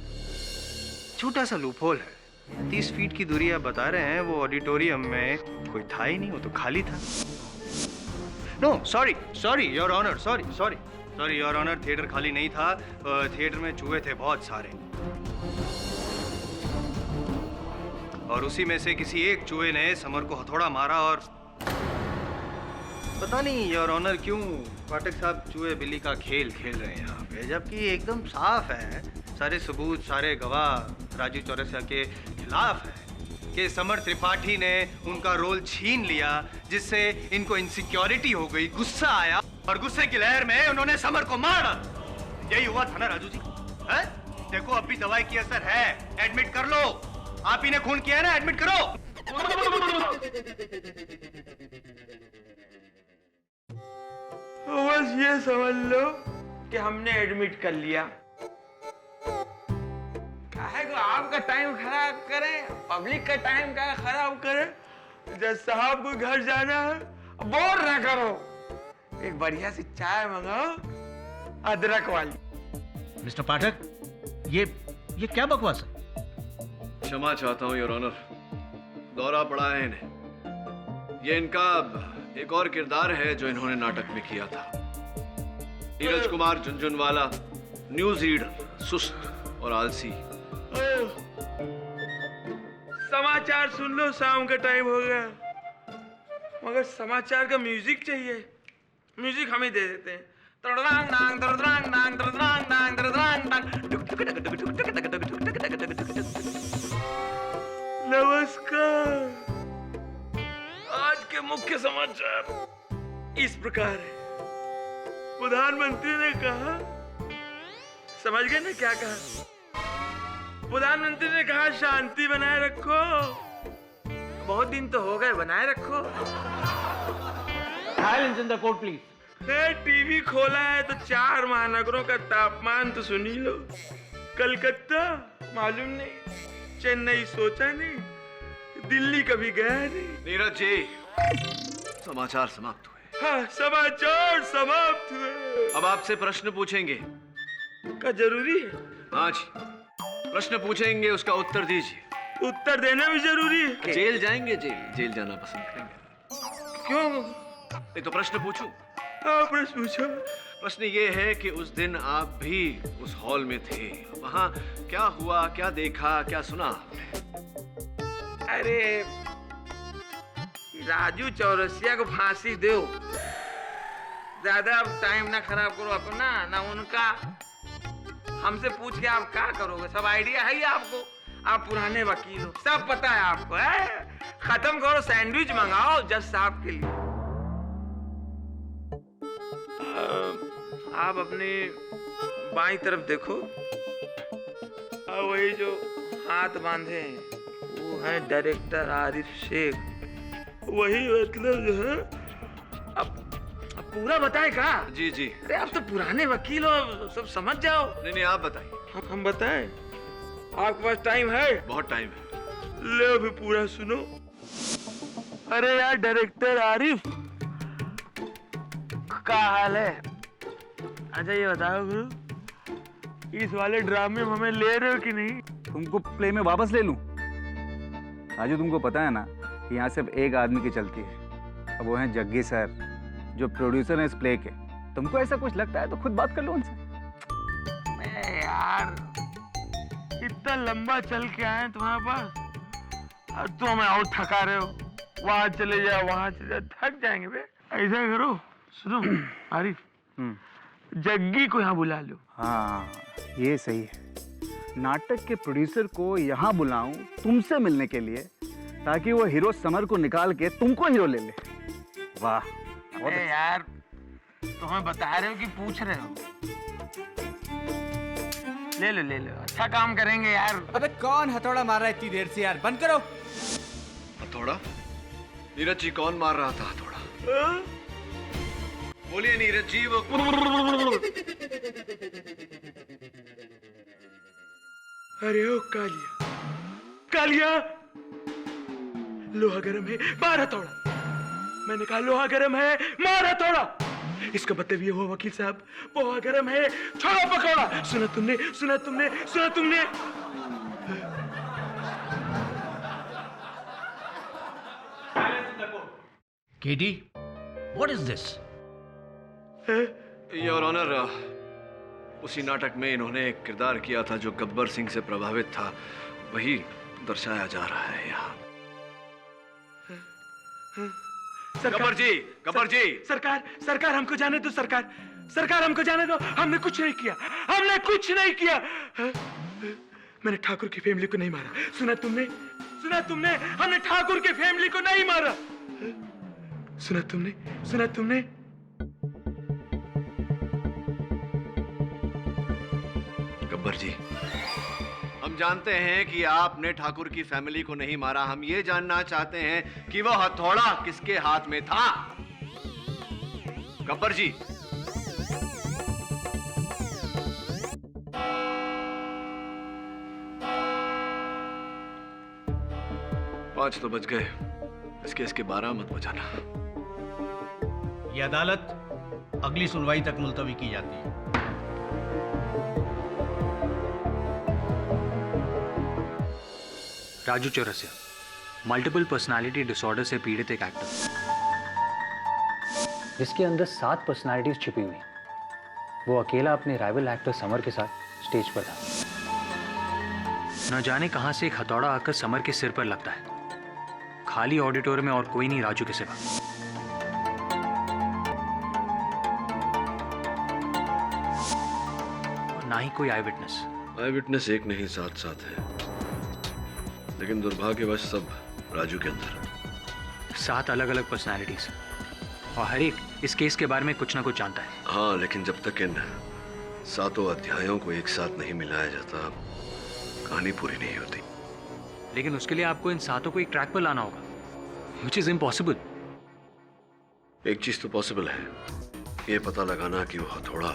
छोटा सा लूपहोल है, 30 फीट की दूरी आप बता रहे हैं, वो ऑडिटोरियम में कोई था ही नहीं, वो तो खाली था। No sorry sorry your honour, sorry sorry sorry your honour, theatre खाली नहीं था। थिएटर में चूहे थे बहुत सारे, और उसी में से किसी एक चूहे ने समर को हथौड़ा मारा। और पता नहीं योर ऑनर क्यों पाठक साहब चूहे बिल्ली का खेल खेल रहे हैं यहाँ पे, जबकि एकदम साफ है, सारे सबूत सारे गवाह राजू चौरसिया के खिलाफ है कि समर त्रिपाठी ने उनका रोल छीन लिया, जिससे इनको इनसिक्योरिटी हो गई, गुस्सा आया और गुस्से की लहर में उन्होंने समर को मार डाला। यही हुआ था ना राजू जी? है? देखो अब भी दवाई की असर है, एडमिट कर लो। आप ही ने खून किया है ना, एडमिट करो। बस ये समझ लो कि हमने एडमिट कर लिया। काहे को आपका टाइम खराब करें, पब्लिक का टाइम का खराब करें। जज साहब को घर जाना है, बोर ना करो, एक बढ़िया सी चाय मंगाओ अदरक वाली। मिस्टर पाठक, ये क्या बकवास है? क्षमा चाहता हूँ योर ऑनर, दौरा पड़ा है इन्हें। ये इनका एक और किरदार है जो इन्होंने नाटक में किया था। नीरज कुमार झुनझुनवाला, न्यूज रीडर, सुस्त और आलसी। समाचार सुन लो, शाम का टाइम हो गया, मगर समाचार का म्यूजिक चाहिए। म्यूजिक हम ही दे देते हैं। नमस्कार। आज के मुख्य समाचार इस प्रकार है। प्रधानमंत्री ने कहा, समझ गए ना क्या कहा? प्रधानमंत्री ने कहा शांति बनाए रखो। बहुत दिन तो हो गए, बनाए रखो। Silence in the court please. TV खोला है तो 4 महानगरों का तापमान तो सुन ही लो। कलकत्ता मालूम नहीं, चेन्नई सोचा नहीं, दिल्ली कभी गया नहीं। नीरज जी, समाचार समाप्त हुए। हाँ, समाचार समाप्त हुए। अब आपसे प्रश्न पूछेंगे। क्या जरूरी है? हाँ जी, प्रश्न पूछेंगे, उसका उत्तर दीजिए। उत्तर देना भी जरूरी है? जेल जाएंगे? जेल जाना पसंद करेंगे? क्यों? नहीं तो प्रश्न पूछूं? हाँ, प्रश्न पूछो। प्रश्न ये है कि उस दिन आप भी उस हॉल में थे, वहां क्या हुआ, क्या देखा, क्या सुना आपने? अरे राजू चौरसिया को फांसी दो। ज्यादा अब टाइम ना खराब करो अपना ना उनका। हमसे पूछ के आप क्या करोगे? सब आइडिया है ही आपको। आप पुराने वकील हो, सब पता है आपको। है? खत्म करो, सैंडविच मंगाओ जज साहब के लिए। आप अपनी बाईं तरफ देखो, और वही जो हाथ बांधे हैं वो है डायरेक्टर आरिफ शेख। वही मतलब जो है। अब पूरा बताए का? जी जी। अरे आप तो पुराने वकील हो, सब समझ जाओ। नहीं आप बताइए। हम बताएं? आपके पास टाइम है? बहुत टाइम है। ले भी पूरा सुनो। अरे यार डायरेक्टर आरिफ, क्या हाल है? अच्छा ये बताओ गुरु, इस वाले ड्रामे में हमें ले रहे हो कि नहीं? तुमको प्ले में वापस ले लूं? राजू, तुमको पता है ना कि यहाँ सिर्फ एक आदमी की चलती है, अब वो हैं जग्गी सर, जो प्रोड्यूसर हैं इस प्ले के। तुमको ऐसा कुछ लगता है तो खुद बात कर लो उनसे। यार इतना लंबा चल के आए तुम्हारे पास, और तुम हमें और थका रहे हो। वहां चले जाओ, वहां चले जाओ, थक जाएंगे बे। ऐसा करो, सुनो आरिफ, जग्गी को यहाँ बुला लो। हाँ, ये सही है। नाटक के प्रोड्यूसर को यहाँ बुलाऊं तुमसे मिलने के लिए, ताकि वो हीरो समर को निकाल के तुमको हीरो ले ले। वाह, बहुत अरे अच्छा। यार, तुम्हें बता रहे हो कि पूछ रहे हो? ले लो ले लो, अच्छा काम करेंगे यार। अबे कौन हथौड़ा मार रहा है इतनी देर से यार? बंद करो। हथौड़ा? नीरज जी कौन मार रहा था हथौड़ा? बोलिए नीरज जी, वो अरे ओ कालिया, कालिया, लोहा गरम है, मार हथौड़ा। मैंने कहा लोहा गरम है, मार हथौड़ा। इसका मतलब ये हुआ वकील साहब, पोहा गरम है, छोड़ो पकौड़ा। सुना तुमने, सुना तुमने, सुना तुमने? KD, what is this? Your honour, उसी नाटक में इन्होंने एक किरदार किया था जो गब्बर सिंह से प्रभावित था, वही दर्शाया जा रहा है यहाँ। गब्बर जी, गब्बर जी, सरकार, सरकार हमको जाने दो, सरकार, सरकार हमको जाने दो। हमने कुछ नहीं किया, हमने कुछ नहीं किया। मैंने ठाकुर की फैमिली को नहीं मारा। सुना तुमने, सुना तुमने? हमने ठाकुर की फैमिली को नहीं मारा। सुना तुमने, सुना तुमने? गब्बर जी, हम जानते हैं कि आपने ठाकुर की फैमिली को नहीं मारा। हम ये जानना चाहते हैं कि वह हथौड़ा किसके हाथ में था। गब्बर जी, पांच तो बज गए, इस केस के 12 मत बजाना। ये अदालत अगली सुनवाई तक मुलतवी की जाती है। Raju Chaurasia, multiple personality disorder से पीड़ित एक एक्टर, जिसके अंदर 7 पर्सनालिटीज छिपी हुई। वो अकेला अपने राइवल एक्टर समर के साथ स्टेज पर था। न जाने कहां से एक हथौड़ा आकर समर के सिर पर लगता है। खाली ऑडिटोरियम में और कोई नहीं राजू के सिवा। और ना ही कोई आई विटनेस। आई विटनेस एक नहीं, 7 है, लेकिन दुर्भाग्यवश सब राजू के अंदर। 7 अलग अलग पर्सनालिटीज, और हर एक इस केस के बारे में कुछ ना कुछ जानता है। हाँ, लेकिन जब तक इन 7 अध्यायों को एक साथ नहीं मिलाया जाता, कहानी पूरी नहीं होती। लेकिन उसके लिए आपको इन 7 को एक ट्रैक पर लाना होगा, which is impossible। एक चीज तो पॉसिबल है, ये पता लगाना कि वो हथौड़ा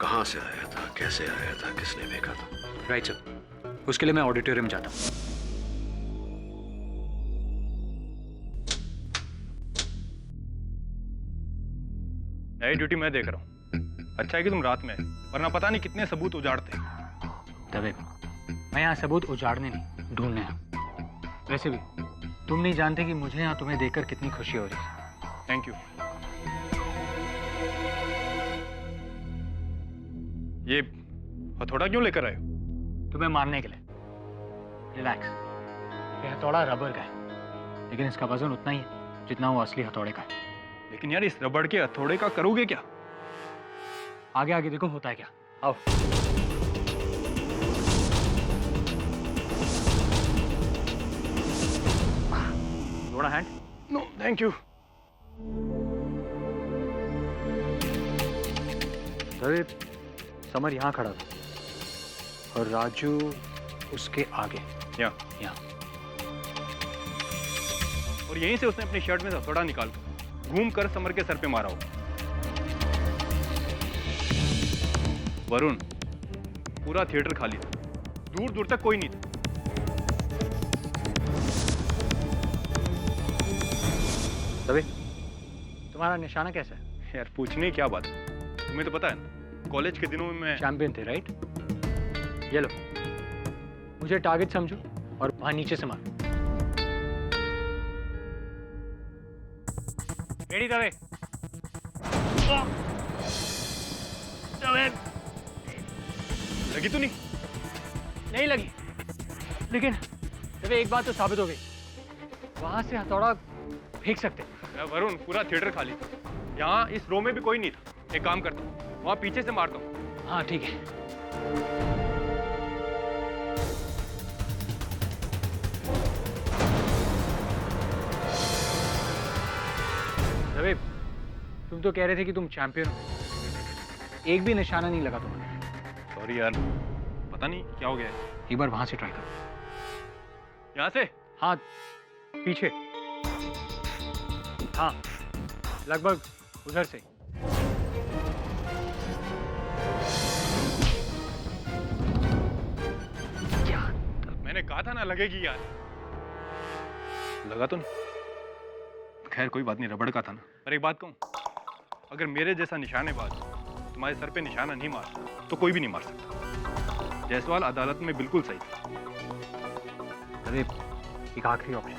कहाँ से आया था, कैसे आया था, किसने फेंका था। राइट सर, उसके लिए मैं ऑडिटोरियम जाता हूँ। नई ड्यूटी मैं देख रहा हूँ। अच्छा है कि तुम रात में आए, वरना पता नहीं कितने सबूत उजाड़ते। तबे मैं यहाँ सबूत उजाड़ने नहीं, ढूंढने आया। वैसे भी तुम नहीं जानते कि मुझे यहाँ तुम्हें देखकर कितनी खुशी हो रही है। Thank you. ये हथौड़ा क्यों लेकर आए? तुम्हें मारने के लिए। रिलैक्स, ये हथौड़ा रबर का है, लेकिन इसका वजन उतना ही है जितना वो असली हथौड़े का है। लेकिन यार, इस रबड़ के हथौड़े का करोगे क्या? आगे आगे देखो होता है क्या। आओ। थोड़ा हैंड? No thank you. अरे समर यहाँ खड़ा था और राजू उसके आगे। यहाँ। और यहीं से उसने अपनी शर्ट में से हथौड़ा निकाल कर घूम कर समर के सर पे मारा हो। वरुण, पूरा थिएटर खाली था, दूर दूर तक कोई नहीं था। तभी तुम्हारा निशाना कैसा है? यार पूछने की क्या बात है, तुम्हें तो पता है ना, कॉलेज के दिनों में मैं चैंपियन थे, राइट? ये लो, मुझे टारगेट समझो और वहां नीचे से मारो। रेडी तवे? लगी तो नहीं? नहीं लगी, लेकिन तवे एक बात तो साबित हो गई, वहां से हथौड़ा फेंक सकते। वरुण, पूरा थिएटर खाली था, यहाँ इस रो में भी कोई नहीं था। एक काम करता हूँ, वहाँ पीछे से मारता हूँ। हाँ ठीक है। रवि, तुम तो कह रहे थे कि तुम चैंपियन हो, एक भी निशाना नहीं लगा तुम्हारा। सॉरी यार, पता नहीं क्या हो गया है। एक बार वहां से ट्राई करो। यहाँ से? हाँ, पीछे। हाँ, लगभग उधर से। क्या? मैंने कहा था ना लगेगी यार। लगा तो नहीं। खैर कोई बात नहीं, रबड़ का था ना। पर एक बात कहूँ, अगर मेरे जैसा निशानेबाज तुम्हारे सर पे निशाना नहीं मार सकता तो कोई भी नहीं मार सकता। जायसवाल अदालत में बिल्कुल सही था। अरे एक आखिरी ऑप्शन।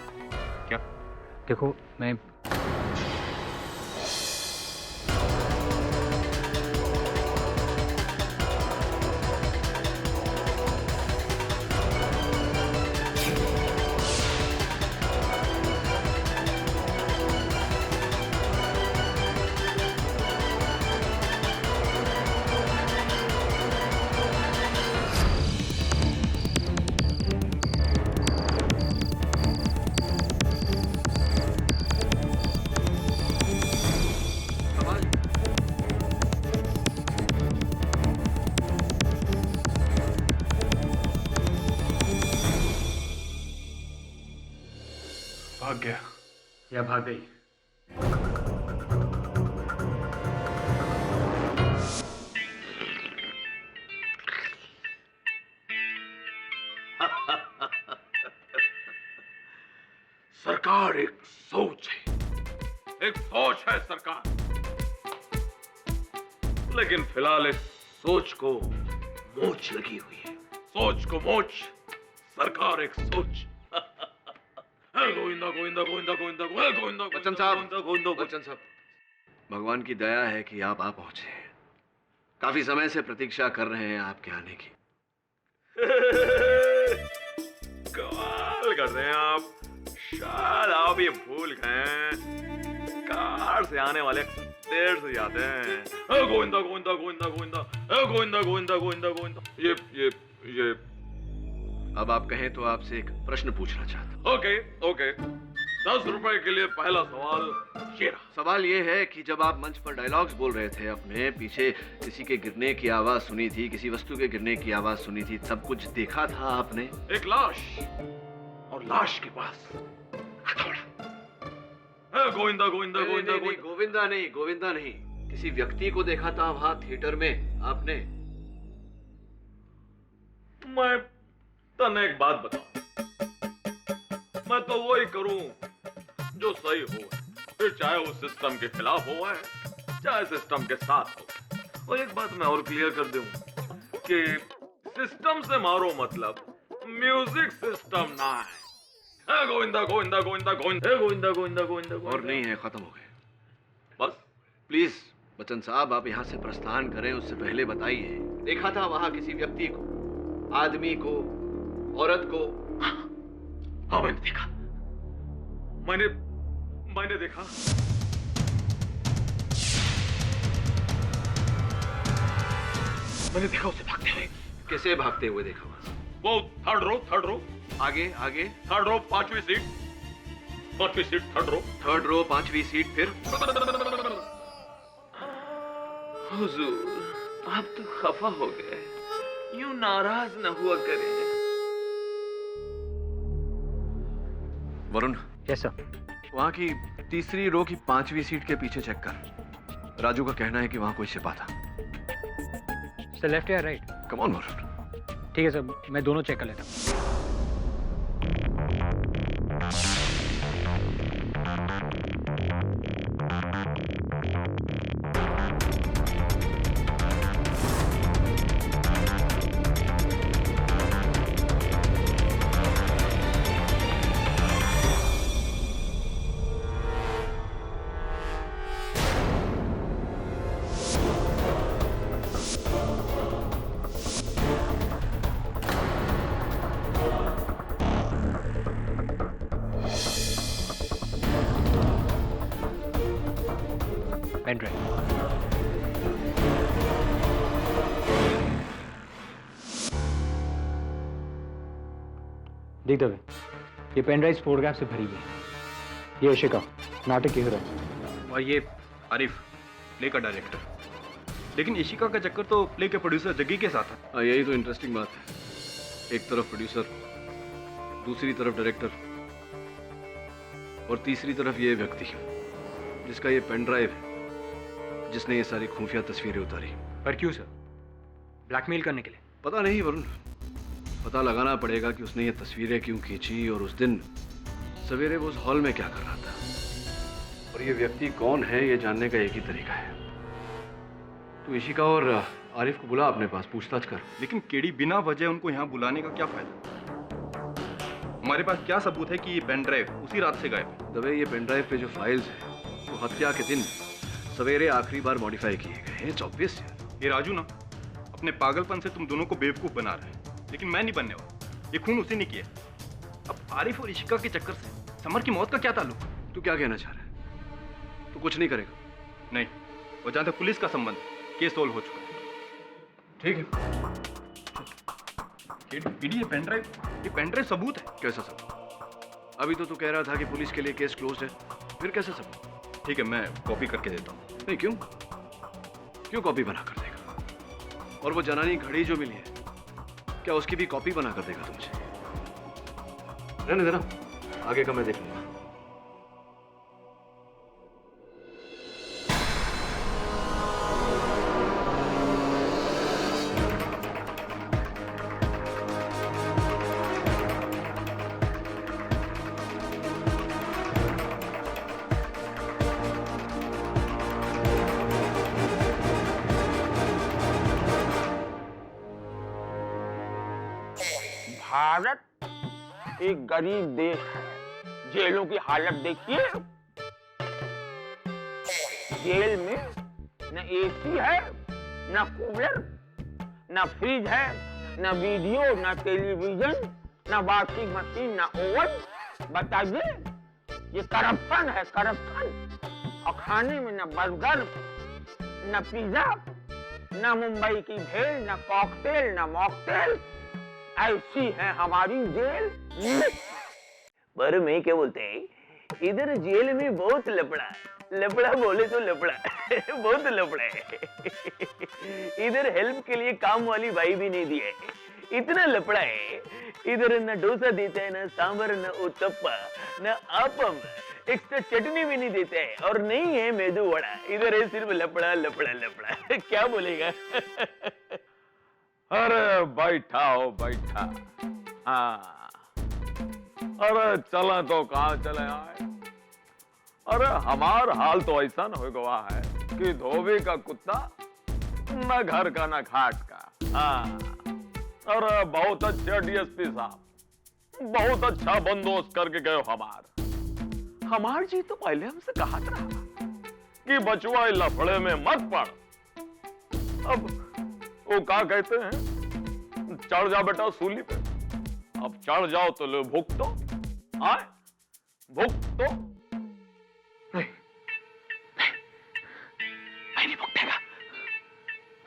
क्या? देखो मैं भाग गया या भाग गई। सरकार एक सोच है, एक सोच है सरकार, लेकिन फिलहाल इस सोच को मोच लगी हुई है। सोच को मोच, सरकार एक सोच। गोविंदा गोविंदा गोविंदा गोविंदा गोविंदा। बच्चन साहब, भगवान की दया है कि आप आ पहुंचे। काफी समय से प्रतीक्षा कर रहे हैं आपके आने की। कमाल कर रहे हैं आप। शायद आप ये भूल गए, कार से आने वाले देर से जाते हैं। गोविंदा गोविंदा गोविंदा गोविंदा गोविंदा गोविंदा गोविंदा गोविंदा। ये अब आप कहें तो आपसे एक प्रश्न पूछना चाहता हूं। ओके 10 रुपए के लिए पहला सवाल ये रहा। सवाल ये है कि जब आप मंच पर डायलॉग्स बोल रहे थे, अपने पीछे किसी के गिरने की आवाज सुनी थी, किसी वस्तु के गिरने की आवाज सुनी थी, सब कुछ देखा था आपने? एक लाश, और लाश के पास हथौड़ा। गोविंदा गोविंदा गोविंदा गोविंदा नहीं, किसी व्यक्ति को देखा था वहां थिएटर में आपने? मैं तने एक बात बताऊं, मैं तो वही करूं जो सही हो, फिर चाहे वो सिस्टम के खिलाफ हो चाहे सिस्टम के साथ हो। और एक बात मैं और क्लियर कर दूं कि सिस्टम से मारो मतलब म्यूजिक सिस्टम ना है। गोविंदा गोविंदा गोविंदा गोविंदा गोविंदा गोविंदा गोविंदा। और नहीं है, खत्म हो गए। बस प्लीज बच्चन साहब, आप यहाँ से प्रस्थान करें उससे पहले बताइए, देखा था वहां किसी व्यक्ति को, आदमी को, औरत को? हाँ मैंने देखा, मैंने देखा। मैंने देखा उसे भागते हुए। कैसे भागते हुए देखा वहां? वो थर्ड रो। आगे थर्ड रो, 5वीं सीट, थर्ड रो 5वीं सीट। फिर हुजूर, आप तो खफा हो गए, यूं नाराज न हुआ करें। वरुण। Yes sir. वहां की तीसरी रो की 5वीं सीट के पीछे चेक कर। राजू का कहना है कि वहां कोई सिपा था। सर लेफ्ट या राइट? Come on Varun. ठीक है सर, मैं दोनों चेक कर लेता हूँ। Pen drive. देख दबे, ये पेन ड्राइव फोटोग्राफ से भरी हुई है। ये इशिका, नाटक की हीरोइन। और ये आरिफ, प्ले का डायरेक्टर। लेकिन इशिका का चक्कर तो प्ले के प्रोड्यूसर जग्गी के साथ है। हाँ, यही तो इंटरेस्टिंग बात है। एक तरफ प्रोड्यूसर, दूसरी तरफ डायरेक्टर, और तीसरी तरफ ये व्यक्ति जिसका ये पेन ड्राइव है, जिसने ये सारी खुफिया तस्वीरें उतारी। पर क्यों सर? ब्लैकमेल करने के लिए? पता नहीं वरुण, पता लगाना पड़ेगा कि उसने ये तस्वीरें क्यों खींची और उस दिन सवेरे वो उस हॉल में क्या कर रहा था। और ये व्यक्ति कौन है, ये जानने का एक ही तरीका है। तू इशिका और आरिफ को बुला अपने पास, पूछताछ कर। लेकिन केडी, बिना वजह उनको यहाँ बुलाने का क्या फायदा? हमारे पास क्या सबूत है कि ये पेन ड्राइव उसी रात से गायब है? दबे, ये पेन ड्राइव पे जो फाइल्स हैं वो हत्या के दिन सवेरे आखिरी बार मॉडिफाई किए गए हैं। 24 है। ये राजू ना अपने पागलपन से तुम दोनों को बेवकूफ बना रहे हैं, लेकिन मैं नहीं बनने वाला। ये खून उसी ने किया। अब आरिफ और इशिका के चक्कर से समर की मौत का क्या ताल्लुक? तू क्या कहना चाह रहा है? तू कुछ नहीं करेगा? नहीं, और जहां तक पुलिस का संबंध है, केस सोल्व हो चुका है। ठीक है। ये पेन ड्राइव सबूत है। कैसा सबूत? अभी तो तू कह रहा था कि पुलिस के लिए केस क्लोज है, फिर कैसे सबूत? ठीक है, मैं कॉपी करके देता हूँ। नहीं, क्यों कॉपी बना कर देगा? और वो जनानी घड़ी जो मिली है, क्या उसकी भी कॉपी बना कर देगा तुमसे? रहने देना, आगे का मैं देख लूंगा। भारत एक गरीब देश है। जेलों की हालत देखिए। जेल में न एसी है, न कूलर, न फ्रिज है, न वीडियो, न टेलीविजन, न वॉशिंग मशीन, न ओवन। बताइए, ये करप्शन है, करप्शन। और खाने में न बर्गर, न पिज्जा, न मुंबई की भेल, न कॉकटेल, न मॉकटेल। ऐसी है हमारी जेल। पर मैं क्या बोलते हैं, इधर जेल में बहुत लफड़ा है। लफड़ा बोले तो लफड़ा बहुत लफड़ा है। इधर हेल्प के लिए काम वाली भाई भी नहीं दिए, इतना लफड़ा है। इधर न डोसा देते हैं, न सांभर, न उत्तप्पा, न आपम, एक्स्ट्रा चटनी भी नहीं देते हैं, और नहीं है मेदू वड़ा। इधर है सिर्फ लफड़ा लफड़ा लफड़ा। क्या बोलेगा? अरे बैठा हो, बैठा। हाँ, अरे चले तो कहाँ चले आए। अरे हमार हाल तो ऐसा न हो गया है कि धोबी का कुत्ता न घर का न घाट का। हाँ, अरे बहुत अच्छे डीएसपी साहब, बहुत अच्छा बंदोबस्त करके गए हमार जी तो पहले हमसे कहा था कि बचुआ लफड़े में मत पड़। अब वो क्या कहते हैं, चढ़ जा बेटा सूली पे। अब चढ़ जाओ तो लो भुक तो आए, भुक तो नहीं, मैं नहीं भुगतेगा,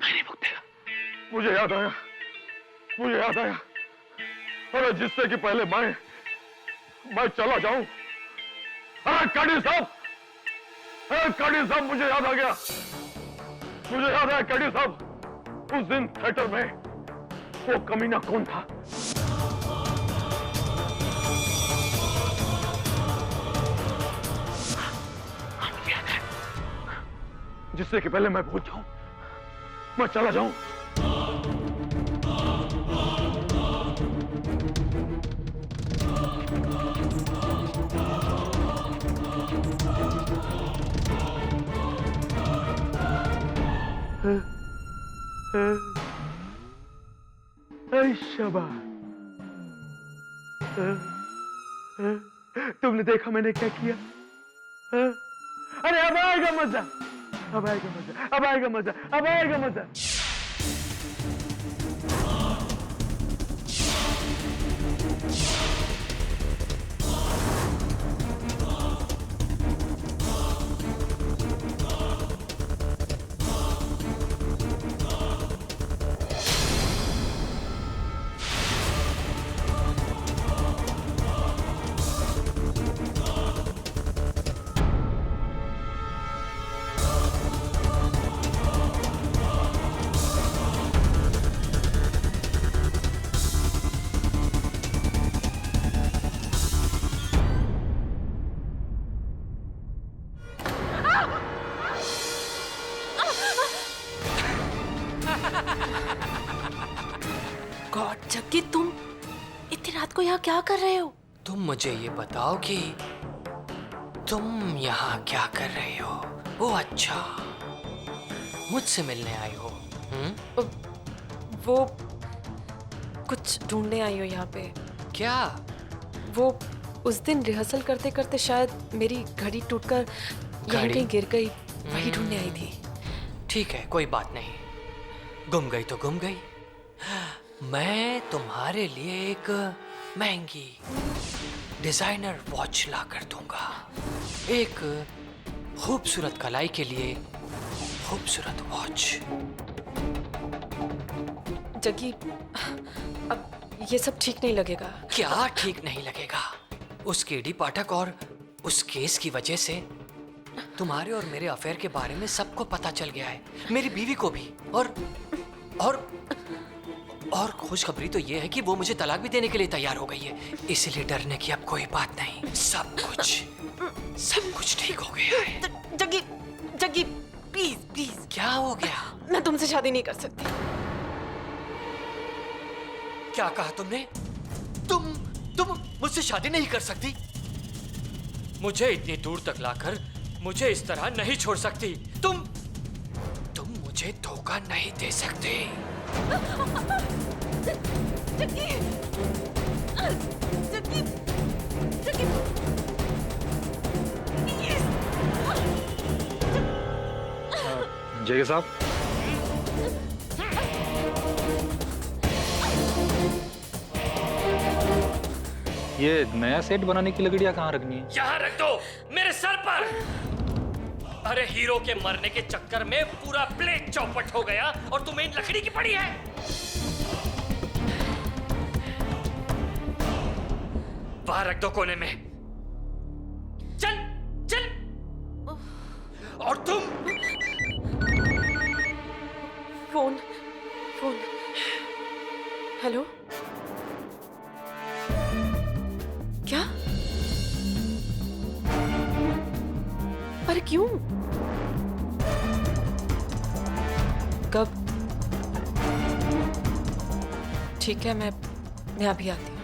मैं नहीं भुगतेगा। मुझे याद आया, अरे जिससे कि पहले मैं चला जाऊं। अरे कड़ी साहब, मुझे याद आ गया, कड़ी साहब, उस दिन थिएटर में वो कमीना कौन था? जिससे कि पहले मैं भूल जाऊं, मैं चला जाऊं। शाबाश, तुमने देखा मैंने क्या किया? अरे अब आएगा मजा, अब आएगा मजा, अब आएगा मजा, अब आएगा मजा। गॉड जग्गी, तुम इतनी रात को यहाँ क्या कर रहे हो? तुम मुझे ये बताओ कि तुम यहाँ क्या कर रहे हो? ओ अच्छा, मुझसे मिलने आई हो? वो कुछ ढूंढने आई हो यहाँ पे। क्या? वो उस दिन रिहर्सल करते करते शायद मेरी घड़ी टूटकर यहाँ कहीं गिर गई, वही ढूंढने आई थी। ठीक है, कोई बात नहीं। गुम गई तो गुम गई। मैं तुम्हारे लिए एक महंगी डिजाइनर वॉच ला कर दूंगा। एक खूबसूरत कलाई के लिए खूबसूरत वॉच। जग्गी, अब ये सब ठीक नहीं लगेगा। क्या ठीक नहीं लगेगा? उस केडी पाठक और उस केस की वजह से तुम्हारे और मेरे अफेयर के बारे में सबको पता चल गया है, मेरी बीवी को भी। और खुशखबरी तो ये है कि वो मुझे तलाक भी देने के लिए तैयार हो गई है। इसलिए डरने की अब कोई बात नहीं। सब कुछ ठीक हो गया है। Jaggi, Jaggi, please please. क्या हो गया? मैं तुमसे शादी नहीं कर सकती। क्या कहा तुमने? तुम मुझसे शादी नहीं कर सकती? मुझे इतनी दूर तक लाकर मुझे इस तरह नहीं छोड़ सकती। तुम मुझे धोखा नहीं दे सकते। जग्गी, जग्गी, जग्गी, जय साहब, ये नया सेट बनाने की लकड़ियां कहाँ रखनी है? यहाँ रख दो, मेरे सर पर। अरे हीरो के मरने के चक्कर में पूरा प्लेट चौपट हो गया और तुम्हें इन लकड़ी की पड़ी है। बाहर रख दो कोने में। चल चल। और तुम फोन, फोन। हेलो, क्या? पर क्यों? कब? ठीक है, मैं अभी आती हूँ।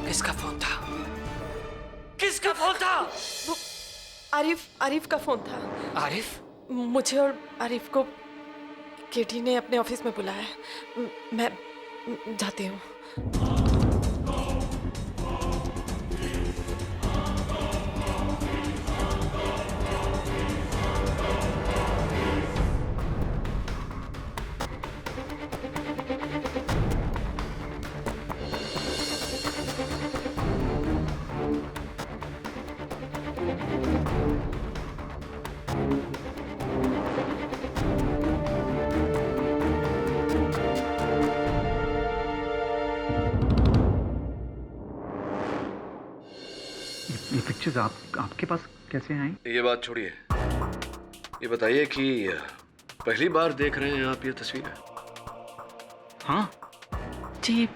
किसका फोन था? किसका फोन था? वो आरिफ का फोन था। आरिफ? मुझे और आरिफ को केटी ने अपने ऑफिस में बुलाया है। मैं जाती हूँ। ये पिक्चर्स आपके पास कैसे आई? ये बात छोड़िए, ये बताइए कि पहली बार देख रहे हैं आप ये तस्वीरें? हाँ जी।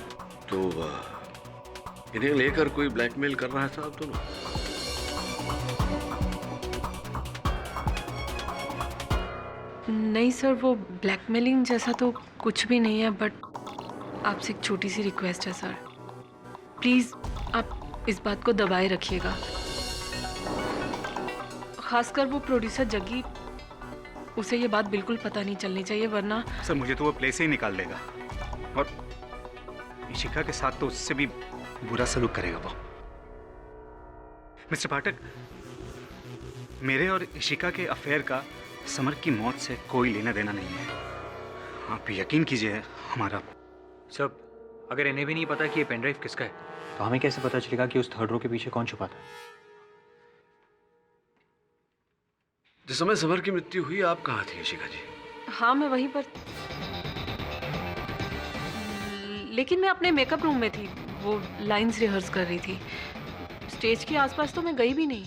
तो इन्हें लेकर कोई ब्लैकमेल कर रहा था आप दोनों? नहीं सर, वो ब्लैकमेलिंग जैसा तो कुछ भी नहीं है, बट आपसे एक छोटी सी रिक्वेस्ट है सर। प्लीज आप इस बात को दबाए रखिएगा। खासकर वो प्रोड्यूसर जग्गी, उसे ये बात बिल्कुल पता नहीं चलनी चाहिए, वरना सर मुझे तो वो प्ले से ही निकाल देगा और इशिका के साथ तो उससे भी बुरा सलूक करेगा वो। मिस्टर पाठक, मेरे और इशिका के अफेयर का समर की मौत से कोई लेना देना नहीं है। आप यकीन कीजिए हमारा। सब अगर इन्हें भी नहीं पता कि ये पेनड्राइव किसका है, तो हमें कैसे पता चलेगा कि उस थर्ड रो के पीछे कौन छुपा था? जिस समय समर की मृत्यु हुई आप कहाँ थी इशिका जी? हाँ मैं वहीं पर, लेकिन मैं अपने मेकअप रूम में थी। वो लाइंस रिहर्स कर रही थी। स्टेज के आसपास तो मैं गई भी नहीं।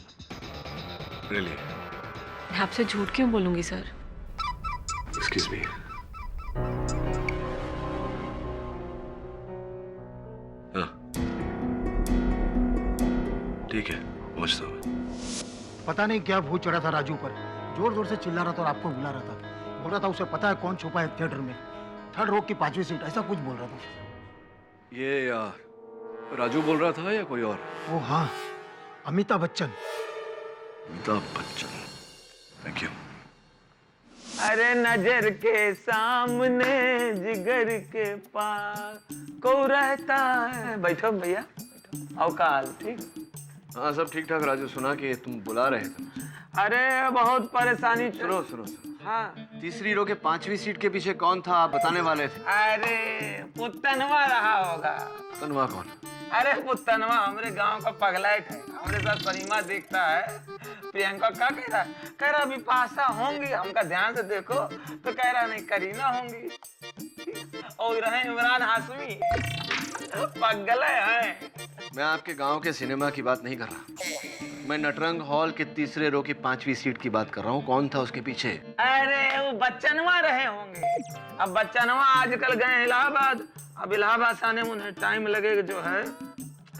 Really? मैं आपसे झूठ क्यों बोलूंगी सर? Excuse me. हाँ ठीक है, पहुंचता हूँ। पता नहीं क्या भूत चढ़ा था राजू पर, जोर जोर से चिल्ला रहा था और आपको बुला रहा था। बोल रहा था उसे पता है कौन छुपा है थिएटर में, 3rd रो की 5वीं सीट, ऐसा कुछ बोल रहा था। ये राजू बोल रहा था या कोई और? ओ हाँ, अमिताभ बच्चन। Amitabh Bachchan, thank you. अरे नजर के सामने जिगर के पास को रहता है। बैठो भैया, बैठो। अवकाल ठीक? हाँ सब ठीक ठाक। राजू, सुना कि तुम बुला रहे थे। अरे बहुत परेशानी। सुनो सुनो। हाँ। 3री रो के 5वीं सीट के पीछे कौन था, आप बताने वाले थे। अरे पुत्तनवा रहा होगा। तनवा कौन? अरे पुत्तनवा हमारे गांव का पगलाइट है, हमारे साथ परिमा देखता है। प्रियंका क्या कह रहा है? कह रहा बिपाशा होंगी, हमका ध्यान से देखो तो कह रहा नहीं करीना होंगी। और रहे इमरान हाशमी, पगल है। मैं आपके गांव के सिनेमा की बात नहीं कर रहा, मैं नटरंग हॉल के 3रे रो की 5वीं सीट की बात कर रहा हूँ। कौन था उसके पीछे? अरे वो बच्चनवा रहे होंगे। अब बच्चनवा आजकल गए इलाहाबाद, अब इलाहाबाद से आने में उन्हें टाइम लगेगा जो है।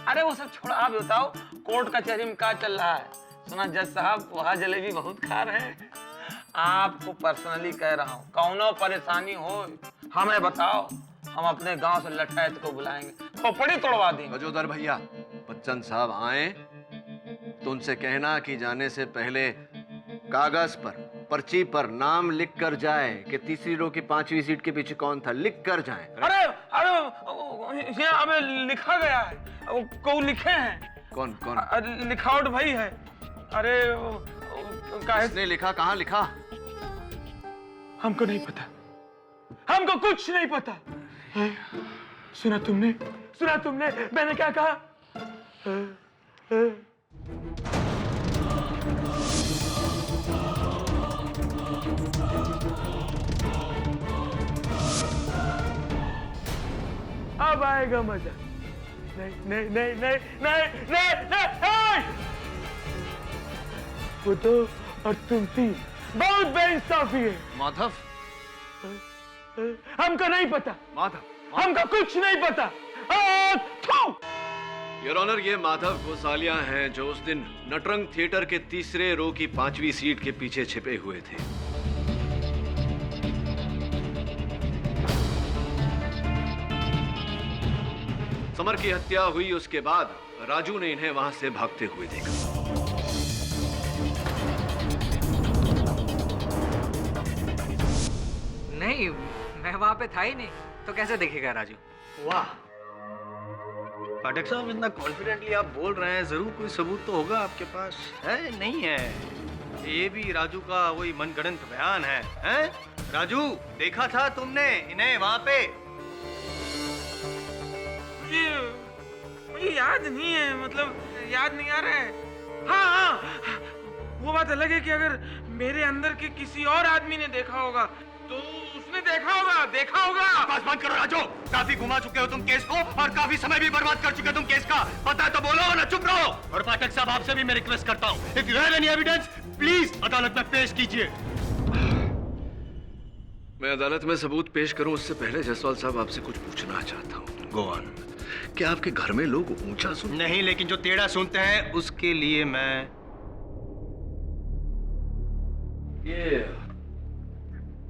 अरे वो सब छोड़ा, आप बताओ कोर्ट कचहरी में क्या चल रहा है? सुना जज साहब वहाँ जलेबी बहुत खा रहे हैं। आपको पर्सनली कह रहा हूँ, कौनो परेशानी हो हमें बताओ, हम अपने गांव से लठायत को बुलाएंगे, खोपड़ी तोड़वा देंगे। गजोदर भैया, बच्चन साहब आए तो उनसे कहना कि जाने से पहले कागज पर, पर्ची पर नाम लिख कर जाए कि 3री रो की 5वीं सीट के पीछे कौन था, लिख कर जाए। अरे अरे यहाँ हमें लिखा गया है, को लिखे हैं। कौन कौन? लिखावट भाई है। अरे किसने लिखा, कहाँ लिखा? हमको नहीं पता, हमको कुछ नहीं पता। सुना तुमने, सुना तुमने मैंने क्या कहा? अब आएगा मजा। नहीं नहीं नहीं नहीं नहीं नहीं नहीं, वो तो और तुम 3 बहुत बेइंसाफी है। माधव, हमको नहीं पता माधव, हमको कुछ नहीं पता। योर ऑनर, ये माधव गोसालिया हैं जो उस दिन नटरंग थिएटर के 3रे रो की 5वीं सीट के पीछे छिपे हुए थे। समर की हत्या हुई उसके बाद राजू ने इन्हें वहां से भागते हुए देखा। नहीं, मैं वहां पे था ही नहीं, तो कैसे देखेगा राजू? वाह पाठक साहब, इतना कॉन्फिडेंटली आप बोल रहे हैं, जरूर कोई सबूत तो होगा आपके पास। है नहीं है? ये भी राजू का वही मनगढ़ंत बयान है, हैं? राजू, देखा था तुमने इन्हें वहां पे? मुझे याद नहीं है, मतलब याद नहीं आ रहा है। हाँ हाँ, वो बात अलग है कि अगर मेरे अंदर के किसी और आदमी ने देखा होगा तो उसने देखा होगा। बस बंद करो राजू, काफी घुमा चुके हो तुम केस को और काफी समय भी बर्बाद कर चुके हो तुम केस का। पता है तो बोलो ना चुप रहो। और पाठक साहब, आपसे भी मैं रिक्वेस्ट करता हूँ, if you have any evidence please अदालत में पेश कीजिए। मैं अदालत में सबूत पेश करूं उससे पहले जसवाल साहब आपसे कुछ पूछना चाहता हूं। Go on. क्या आपके घर में लोग ऊंचा सुनते? नहीं, लेकिन जो टेढ़ा सुनते हैं उसके लिए मैं ये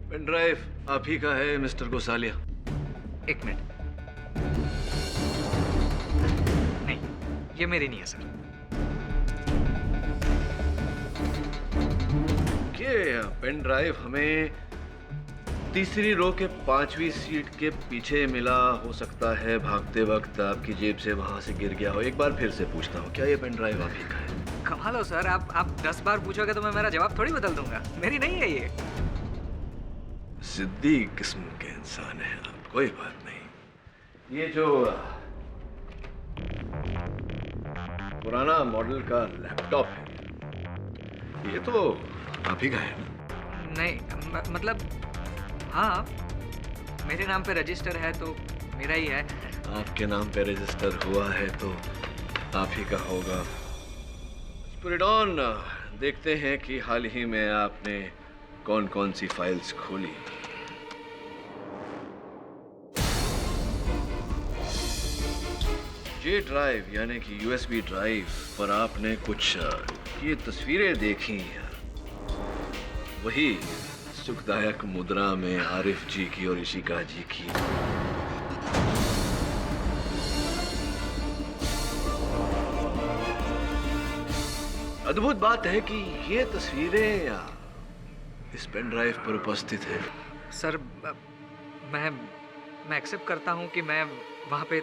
पेन ड्राइव आप ही का है मिस्टर गोसालिया? एक मिनट, नहीं, ये मेरी नहीं है सर। ये पेन ड्राइव हमें 3री रो के 5वीं सीट के पीछे मिला, हो सकता है भागते वक्त आपकी जेब से वहां से गिर गया हो। एक बार फिर से पूछता हूँ, क्या ये पेन ड्राइव आप ही का है? कमाल हो सर, आप 10 बार पूछोगे तो मैं मेरा जवाब थोड़ी बदल दूंगा। मेरी नहीं है ये। जिद्दी किस्म के इंसान हैं आप। कोई बात नहीं। ये जो पुराना मॉडल का लैपटॉप है, ये तो आप ही का है? नहीं, मतलब हाँ, मेरे नाम पे रजिस्टर है तो मेरा ही है। आपके नाम पे रजिस्टर हुआ है तो आप ही का होगा। स्पिरिडॉन, देखते हैं कि हाल ही में आपने कौन कौन सी फाइल्स खोली। जे ड्राइव यानी कि यूएसबी ड्राइव पर आपने कुछ ये तस्वीरें देखी, वही सुखदायक मुद्रा में आरिफ जी की और इशिका जी की। अद्भुत बात है कि ये तस्वीरें इस पेन ड्राइव पर उपस्थित है। सर मैं एक्सेप्ट करता हूँ कि मैं वहाँ पे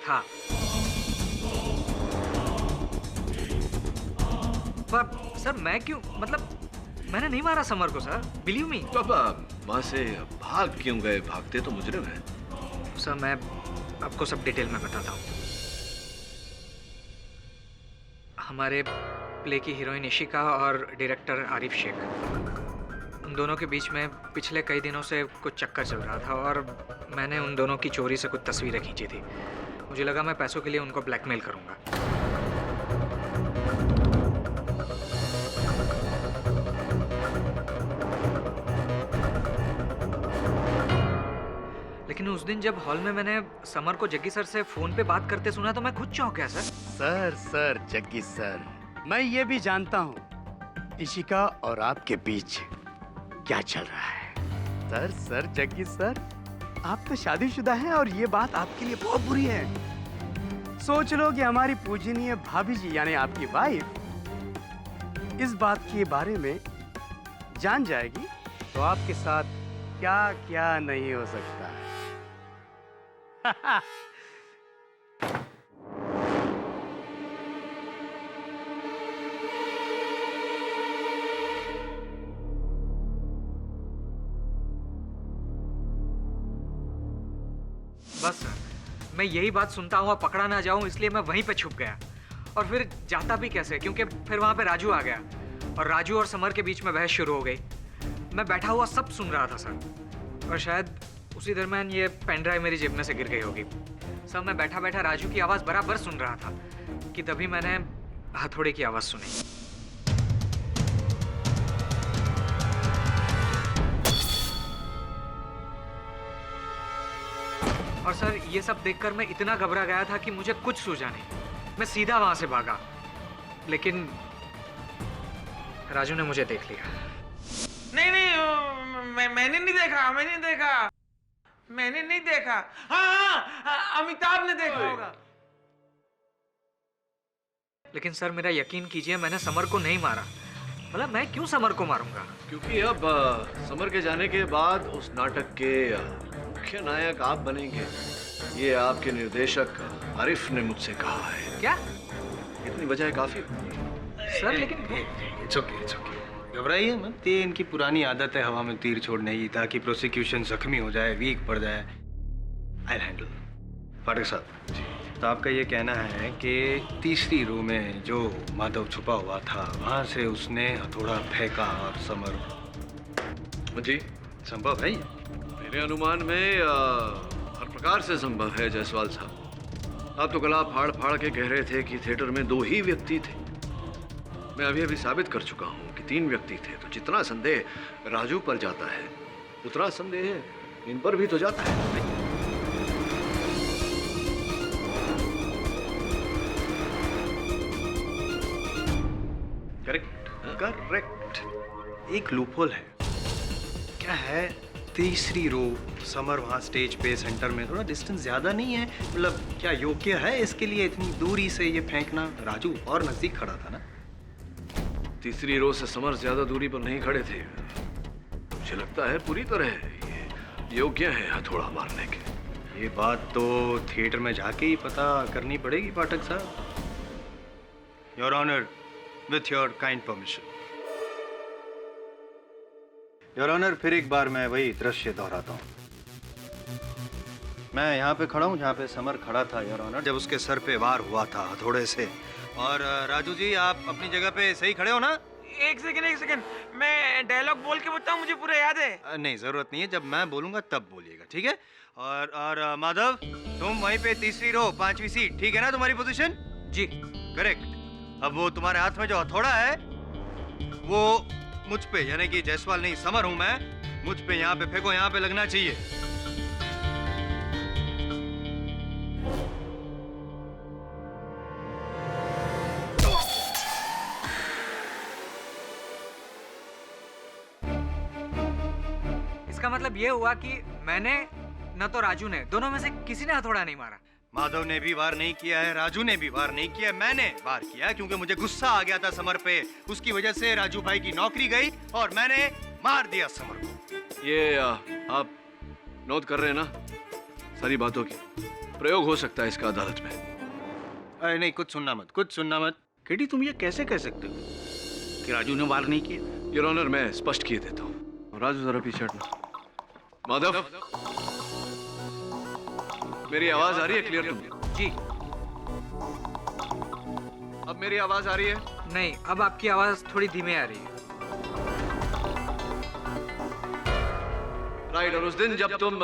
था, पर सर मैं क्यों, मतलब मैंने नहीं मारा समर को सर, बिलीव मी। पापा वहाँ से भाग क्यों गए? भागते तो मुजरिम है। सर मैं आपको सब डिटेल में बताता हूँ। हमारे प्ले की हीरोइन इशिका और डायरेक्टर आरिफ शेख, उन दोनों के बीच में पिछले कई दिनों से कुछ चक्कर चल रहा था और मैंने उन दोनों की चोरी से कुछ तस्वीरें खींची थी। मुझे लगा मैं पैसों के लिए उनको ब्लैकमेल करूंगा। लेकिन उस दिन जब हॉल में मैंने समर को जग्गी सर से फोन पे बात करते सुना तो मैं खुद चौंक गया सर। सर जग्गी सर, मैं ये भी जानता हूँ इशिका और आपके बीच क्या चल रहा है। सर जग्गी सर, आप तो शादीशुदा हैं और ये बात आपके लिए बहुत बुरी है। सोच लो कि हमारी पूजनीय भाभी जी यानी आपकी वाइफ इस बात के बारे में जान जाएगी तो आपके साथ क्या क्या नहीं हो सकता है। बस सर, मैं यही बात सुनता हुआ पकड़ा ना जाऊं इसलिए मैं वहीं पे छुप गया। और फिर जाता भी कैसे, क्योंकि फिर वहां पे राजू आ गया और राजू और समर के बीच में बहस शुरू हो गई। मैं बैठा हुआ सब सुन रहा था सर, और शायद उसी दरमियान ये पेन ड्राइव मेरी जेब में से गिर गई होगी। सर मैं बैठा बैठा राजू की आवाज़ बराबर सुन रहा था कि तभी मैंने हथौड़े की आवाज़ सुनी। और सर ये सब देखकर मैं इतना घबरा गया था कि मुझे कुछ सूझा नहीं। मैं सीधा वहां से भागा, लेकिन राजू ने मुझे देख लिया। नहीं, मैंने नहीं देखा। हाँ, अमिताभ ने देखा होगा। लेकिन सर मेरा यकीन कीजिए, मैंने समर को नहीं मारा। मतलब मैं क्यों समर को मारूंगा? क्योंकि अब समर के जाने के बाद उस नाटक के मुख्य नायक आप बनेंगे, ये आपके निर्देशक आरिफ ने मुझसे कहा है। क्या? इतनी वजह काफी। सर लेकिन इट्स ओके, घबराइए मत। ये इनकी पुरानी आदत है हवा में तीर छोड़ने की, ताकि प्रोसिक्यूशन जख्मी हो जाए, वीक पड़ जाए। I handle. फाटक साहब जी, तो आपका ये कहना है कि तीसरी रो में जो माधव छुपा हुआ था वहाँ से उसने हथौड़ा फेंका और समर। जी संभव है ये? मेरे अनुमान में हर प्रकार से संभव है जायसवाल साहब। आप तो गला फाड़ फाड़ के कह रहे थे कि थिएटर में 2 ही व्यक्ति थे। मैं अभी साबित कर चुका हूँ कि 3 व्यक्ति थे। तो जितना संदेह राजू पर जाता है उतना संदेह इन पर भी तो जाता है। करेक्ट। एक लूपहोल है। क्या है, तीसरी रो, समर वहाँ स्टेज पे सेंटर में, थोड़ा डिस्टेंस ज्यादा नहीं है? मतलब क्या योग्य है इसके लिए इतनी दूरी से ये फेंकना? राजू और नजदीक खड़ा था ना। तीसरी रो से समर ज्यादा दूरी पर नहीं खड़े थे। मुझे लगता है पूरी तरह ये योग्य है हथौड़ा मारने के। ये बात तो थिएटर में जाके ही पता करनी पड़ेगी पाठक साहब। Your honour, with your kind permission. Your honour, फिर एक बार मैं वही दृश्य दोहराता हूँ। मैं यहाँ पे खड़ा हूँ जहाँ पे समर खड़ा था योर ऑनर, जब उसके सर पे वार हुआ था हथौड़े से। और राजू जी, आप अपनी जगह पे सही खड़े हो ना? एक सेकंड, मैं डायलॉग बोल के बताऊं, मुझे पूरा याद है। नहीं, जरूरत नहीं है, जब मैं बोलूंगा तब बोलिएगा, ठीक है? और माधव, तुम वहीं पे तीसरी रो 5वीं सीट, ठीक है ना तुम्हारी पोजीशन? जी करेक्ट। अब वो तुम्हारे हाथ में जो हथौड़ा है वो मुझ पे, यानी कि जायसवाल नहीं समर हूं मैं, मुझ पे यहाँ पे फेंको, यहाँ पे लगना चाहिए। इसका मतलब ये हुआ कि मैंने न तो राजू ने, दोनों में से किसी ने हथौड़ा नहीं मारा। माधव ने भी वार नहीं किया है, राजू ने भी वार नहीं किया है, मैंने वार किया है क्योंकि मुझे गुस्सा आ गया था समर पे। उसकी वजह से राजू भाई की नौकरी गई और मैंने मार दिया समर को। ये आप नोट कर रहे हैं ना सारी बातों की? प्रयोग हो सकता है इसका अदालत में। अरे नहीं, कुछ सुनना मत, कुछ सुनना मत। केडी तुम ये कैसे कह सकते हो कि राजू ने वार नहीं किया? योर ऑनर, मैं स्पष्ट किए देता हूँ। राजू जरा पीछे हटना। माधव, मेरी आवाज आ रही है क्लियर तुम्हें? जी। अब मेरी आवाज आ रही है? नहीं, अब आपकी आवाज थोड़ी धीमे आ रही है। राइट, और उस दिन जब तुम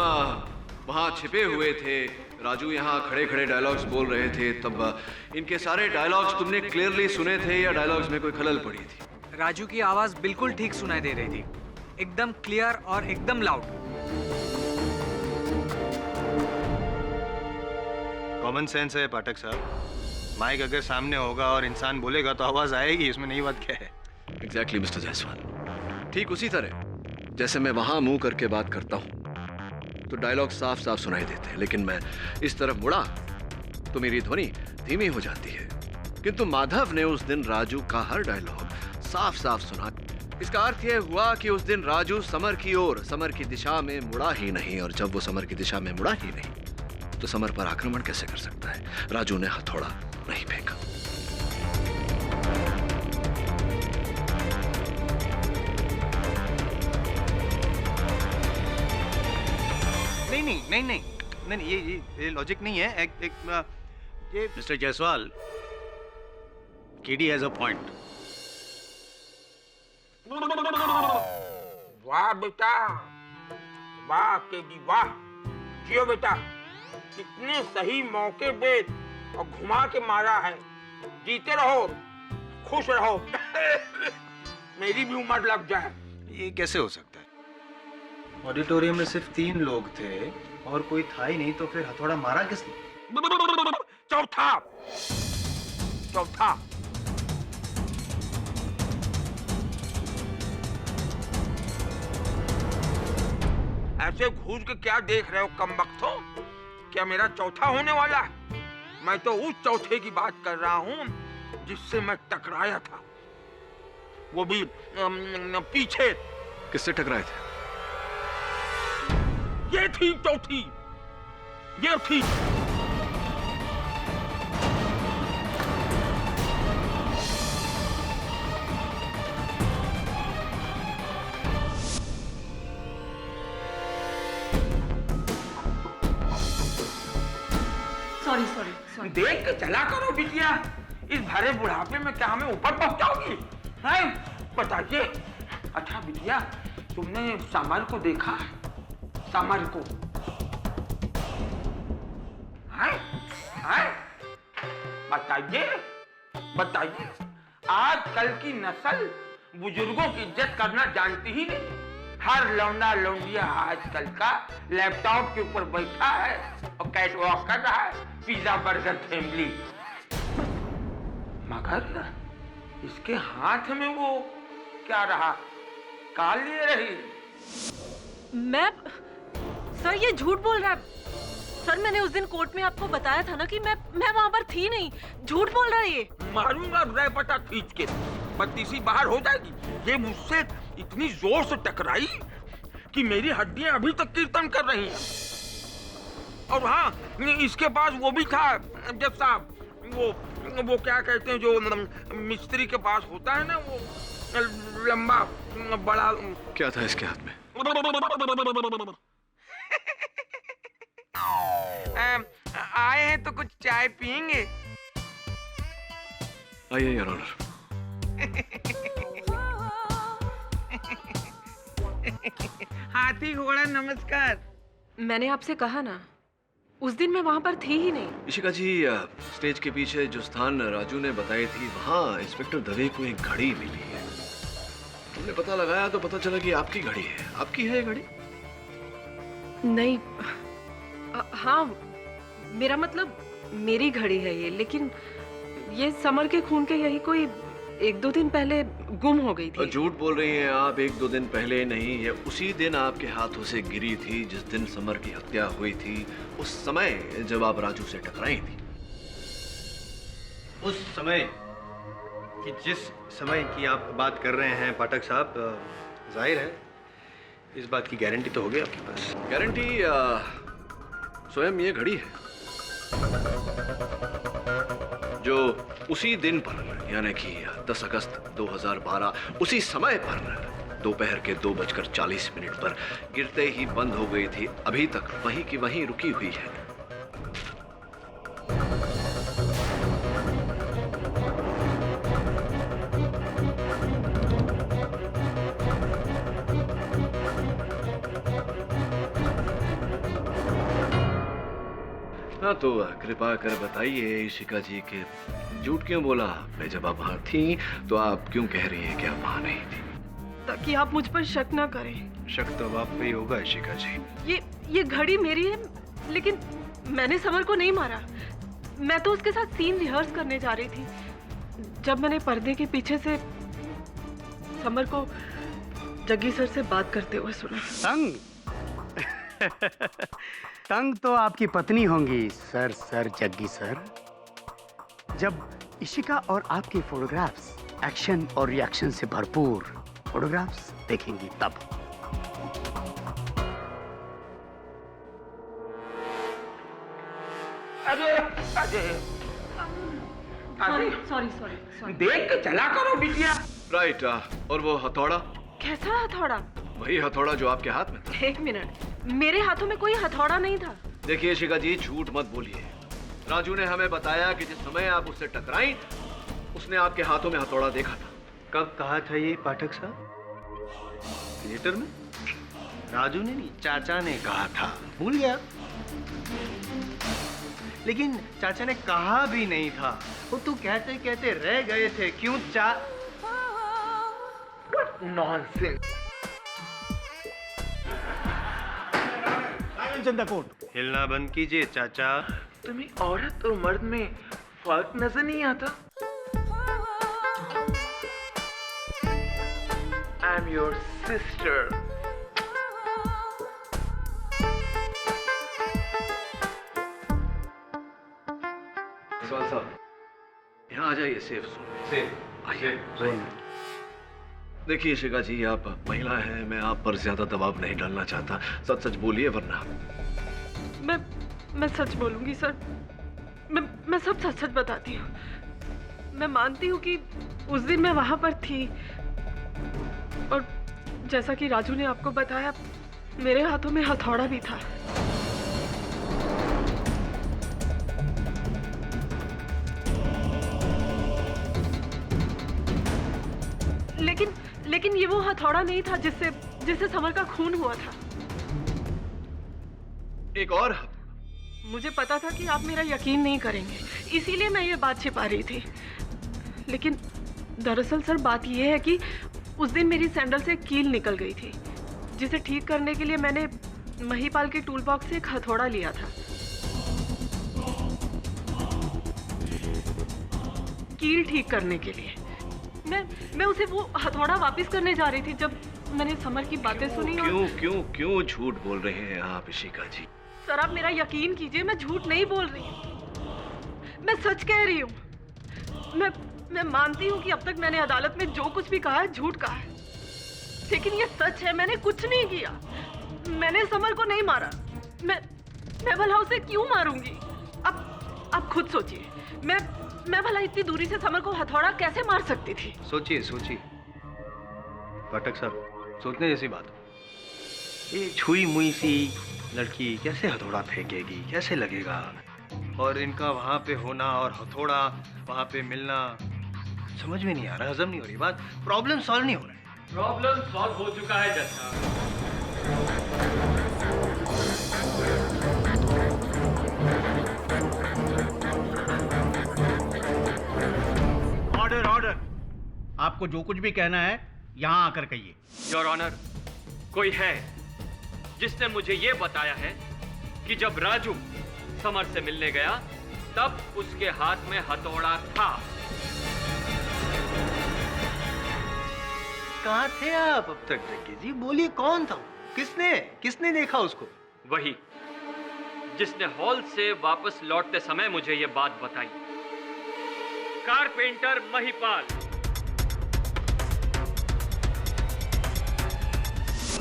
वहां छिपे हुए थे, राजू यहाँ खड़े खड़े डायलॉग्स बोल रहे थे, तब इनके सारे डायलॉग्स तुमने क्लियरली सुने थे या डायलॉग्स में कोई खलल पड़ी थी? राजू की आवाज बिल्कुल ठीक सुनाई दे रही थी, एकदम क्लियर और एकदम लाउड। कॉमन सेंस है पाठक साहब। माइक अगर सामने होगा और इंसान बोलेगा तो आवाज आएगी, इसमें नई बात क्या है? एग्जैक्टली मिस्टर जायसवाल, ठीक उसी तरह जैसे मैं वहां मुंह करके बात करता हूं तो डायलॉग साफ साफ सुनाई देते हैं, लेकिन मैं इस तरफ मुड़ा तो मेरी ध्वनि धीमी हो जाती है। किंतु माधव ने उस दिन राजू का हर डायलॉग साफ साफ सुना। इसका अर्थ यह हुआ कि उस दिन राजू समर की ओर, समर की दिशा में मुड़ा ही नहीं, और जब वो समर की दिशा में मुड़ा ही नहीं तो समर पर आक्रमण कैसे कर सकता है? राजू ने हथौड़ा नहीं फेंका। नहीं, ये लॉजिक नहीं है। ये mister Jaiswal, KD has a point. वाह बेटा, वाह केडी वाह, जियो बेटा, कितने सही मौके पे और घुमा के मारा है। जीते रहो, खुश रहो। मेरी भी उम्र लग जाए। ये कैसे हो सकता है? ऑडिटोरियम में सिर्फ 3 लोग थे और कोई था ही नहीं, तो फिर हथौड़ा मारा किसने? चौथा ऐसे घूर के क्या देख रहे हो कमबख्तों? क्या मेरा चौथा होने वाला है? मैं तो उस चौथे की बात कर रहा हूँ जिससे मैं टकराया था, वो भी पीछे। किससे टकराए थे? ये थी चौथी, ये थी। सॉरी। देख के चला करो बिटिया, इस भरे बुढ़ापे में क्या हमें ऊपर पहुंचाओगी? बताइए। अच्छा बिटिया, तुमने समर को देखा? समर को बताइए। आजकल की नस्ल बुजुर्गों की इज्जत करना जानती ही नहीं। हर लौंडा लौंडिया आजकल का लैपटॉप के ऊपर बैठा है और कैट वॉक कर रहा है, पिज्जा बर्गर फैमिली। मगर इसके हाथ में वो क्या रहा? काल लिए रही। मैं सर, ये झूठ बोल रहा है सर। मैंने उस दिन कोर्ट में आपको बताया था ना कि मैं वहां पर थी नहीं। झूठ बोल रहा है ये। मारूंगा रैपटा खींच के, बत्तीसी बाहर हो जाएगी। ये मुझसे इतनी जोर से टकराई कि मेरी हड्डियां अभी तक कीर्तन कर रही हैं। और हाँ, इसके पास वो भी था जज साहब, वो क्या कहते हैं जो मिस्त्री के पास होता है ना, वो लंबा बड़ा। क्या था इसके हाथ में? आए हैं तो कुछ चाय पियेंगे? आइए योर ऑनर। हाथी घोड़ा नमस्कार। मैंने आपसे कहा ना, उस दिन मैं वहां पर थी ही नहीं। इशिका जी, स्टेज के पीछे जो स्थान राजू ने बताई थी, वहाँ इंस्पेक्टर दवे को एक घड़ी मिली है। तुमने पता लगाया तो पता चला कि आपकी घड़ी है। आपकी है ये घड़ी? नहीं, हाँ, मेरा मतलब मेरी घड़ी है ये, लेकिन ये समर के खून के यही कोई 1-2 दिन पहले गुम हो गई थी। झूठ बोल रही हैं आप। 1-2 दिन पहले नहीं, ये उसी दिन आपके हाथों से गिरी थी जिस दिन समर की हत्या हुई थी, उस समय जब आप राजू से टकराई थी। उस समय कि जिस समय की आप बात कर रहे हैं पाठक साहब, जाहिर है इस बात की गारंटी तो होगी आपके पास। गारंटी स्वयं ये घड़ी है जो उसी दिन पर यानी कि 10 अगस्त 2012 उसी समय पर दोपहर के 2:40 पर गिरते ही बंद हो गई थी, अभी तक वहीं की वहीं रुकी हुई है। हाँ तो कृपा कर बताइए इशिका जी के झूठ क्यों बोला आपने? जब आप वहां थी तो आप क्यों कह रही हैं कि आप वहां नहीं थी? ताकि आप मुझ पर शक ना करें। शक तो आप पे ही होगा इशिका जी। ये घड़ी मेरी है, लेकिन मैंने समर को नहीं मारा। मैं तो उसके साथ सीन रिहर्स करने जा रही थी जब मैंने पर्दे के पीछे से समर को जग्गी सर से बात करते हुए सुना। तंग तंग तो आपकी पत्नी होंगी सर जग्गी सर। जब इशिका और आपकी फोटोग्राफ्स एक्शन और रिएक्शन से भरपूर फोटोग्राफ्स देखेंगी तब। अरे अजय, सॉरी देख के चला करो बिटिया। राइट। और वो हथौड़ा? कैसा हथौड़ा? वही हथौड़ा जो आपके हाथ में था। 1 मिनट, मेरे हाथों में कोई हथौड़ा नहीं था। देखिए शिका जी, झूठ मत बोलिए। राजू ने हमें बताया कि जिस समय आप उससे टकराई उसने आपके हाथों में हथौड़ा देखा था। कब कहा था ये पाठक साहब? थिएटर में? राजू ने नहीं, चाचा ने कहा था। भूल गया? लेकिन चाचा ने कहा भी नहीं था, वो तो कहते कहते रह गए थे। क्यों नॉनसेंस। हिलना बंद कीजिए चाचा। तुम्हें औरत और मर्द में फर्क नजर नहीं आता? I am your sister. सवाल साहब, यहाँ आ जाइए। सेफ आइए। देखिए शिका जी, आप महिला हैं, मैं आप पर ज्यादा दबाव नहीं डालना चाहता। सच सच बोलिए वरना। मैं सच बोलूंगी सर। मैं सब सच सच बताती हूँ। मैं मानती हूँ कि उस दिन मैं वहां पर थी और जैसा कि राजू ने आपको बताया, मेरे हाथों में हथौड़ा भी था। लेकिन ये वो हथौड़ा नहीं था जिससे समर का खून हुआ था। एक और? मुझे पता था कि आप मेरा यकीन नहीं करेंगे, इसीलिए मैं ये बात छिपा रही थी। लेकिन दरअसल सर बात ये है कि उस दिन मेरी सैंडल से कील निकल गई थी, जिसे ठीक करने के लिए मैंने महीपाल के टूल बॉक्स से एक हथौड़ा लिया था। कील ठीक करने के लिए मैं उसे वो हथौड़ा वापस करने जा रही थी जब मैंने समर की बातें सुनी। क्यों झूठ बोल रहे हैं आप इशिका जी? सर आप मेरा यकीन कीजिए, मैं झूठ नहीं बोल रही हूँ, मैं सच कह रही हूँ। मैं मानती हूँ कि अब तक मैंने अदालत में जो कुछ भी कहा है झूठ कहा है, लेकिन ये सच है, मैंने कुछ नहीं किया। मैंने समर को नहीं मारा। मैं भला उसे क्यों मारूंगी? अब खुद सोचिए, मैं भला इतनी दूरी से समर को हथौड़ा कैसे मार सकती थी? सोचिए पाठक साहब, सोचने जैसी बात। ये छुई मुई सी लड़की कैसे हथौड़ा फेंकेगी, कैसे लगेगा? और इनका वहां पे होना और हथौड़ा वहां पे मिलना समझ में नहीं आ रहा, हजम नहीं हो रही बात। प्रॉब्लम सॉल्व नहीं हो रहा है। प्रॉब्लम सॉल्व हो चुका है ऑर्डर। आपको जो कुछ भी कहना है यहाँ आकर कहिए। योर ऑनर, कोई है जिसने मुझे ये बताया है कि जब राजू समर से मिलने गया तब उसके हाथ में हथौड़ा था। कहाँ थे आप अब तक जग्गी जी? बोलिए कौन था? किसने किसने देखा उसको? वही जिसने हॉल से वापस लौटते समय मुझे ये बात बताई। कारपेंटर महिपाल।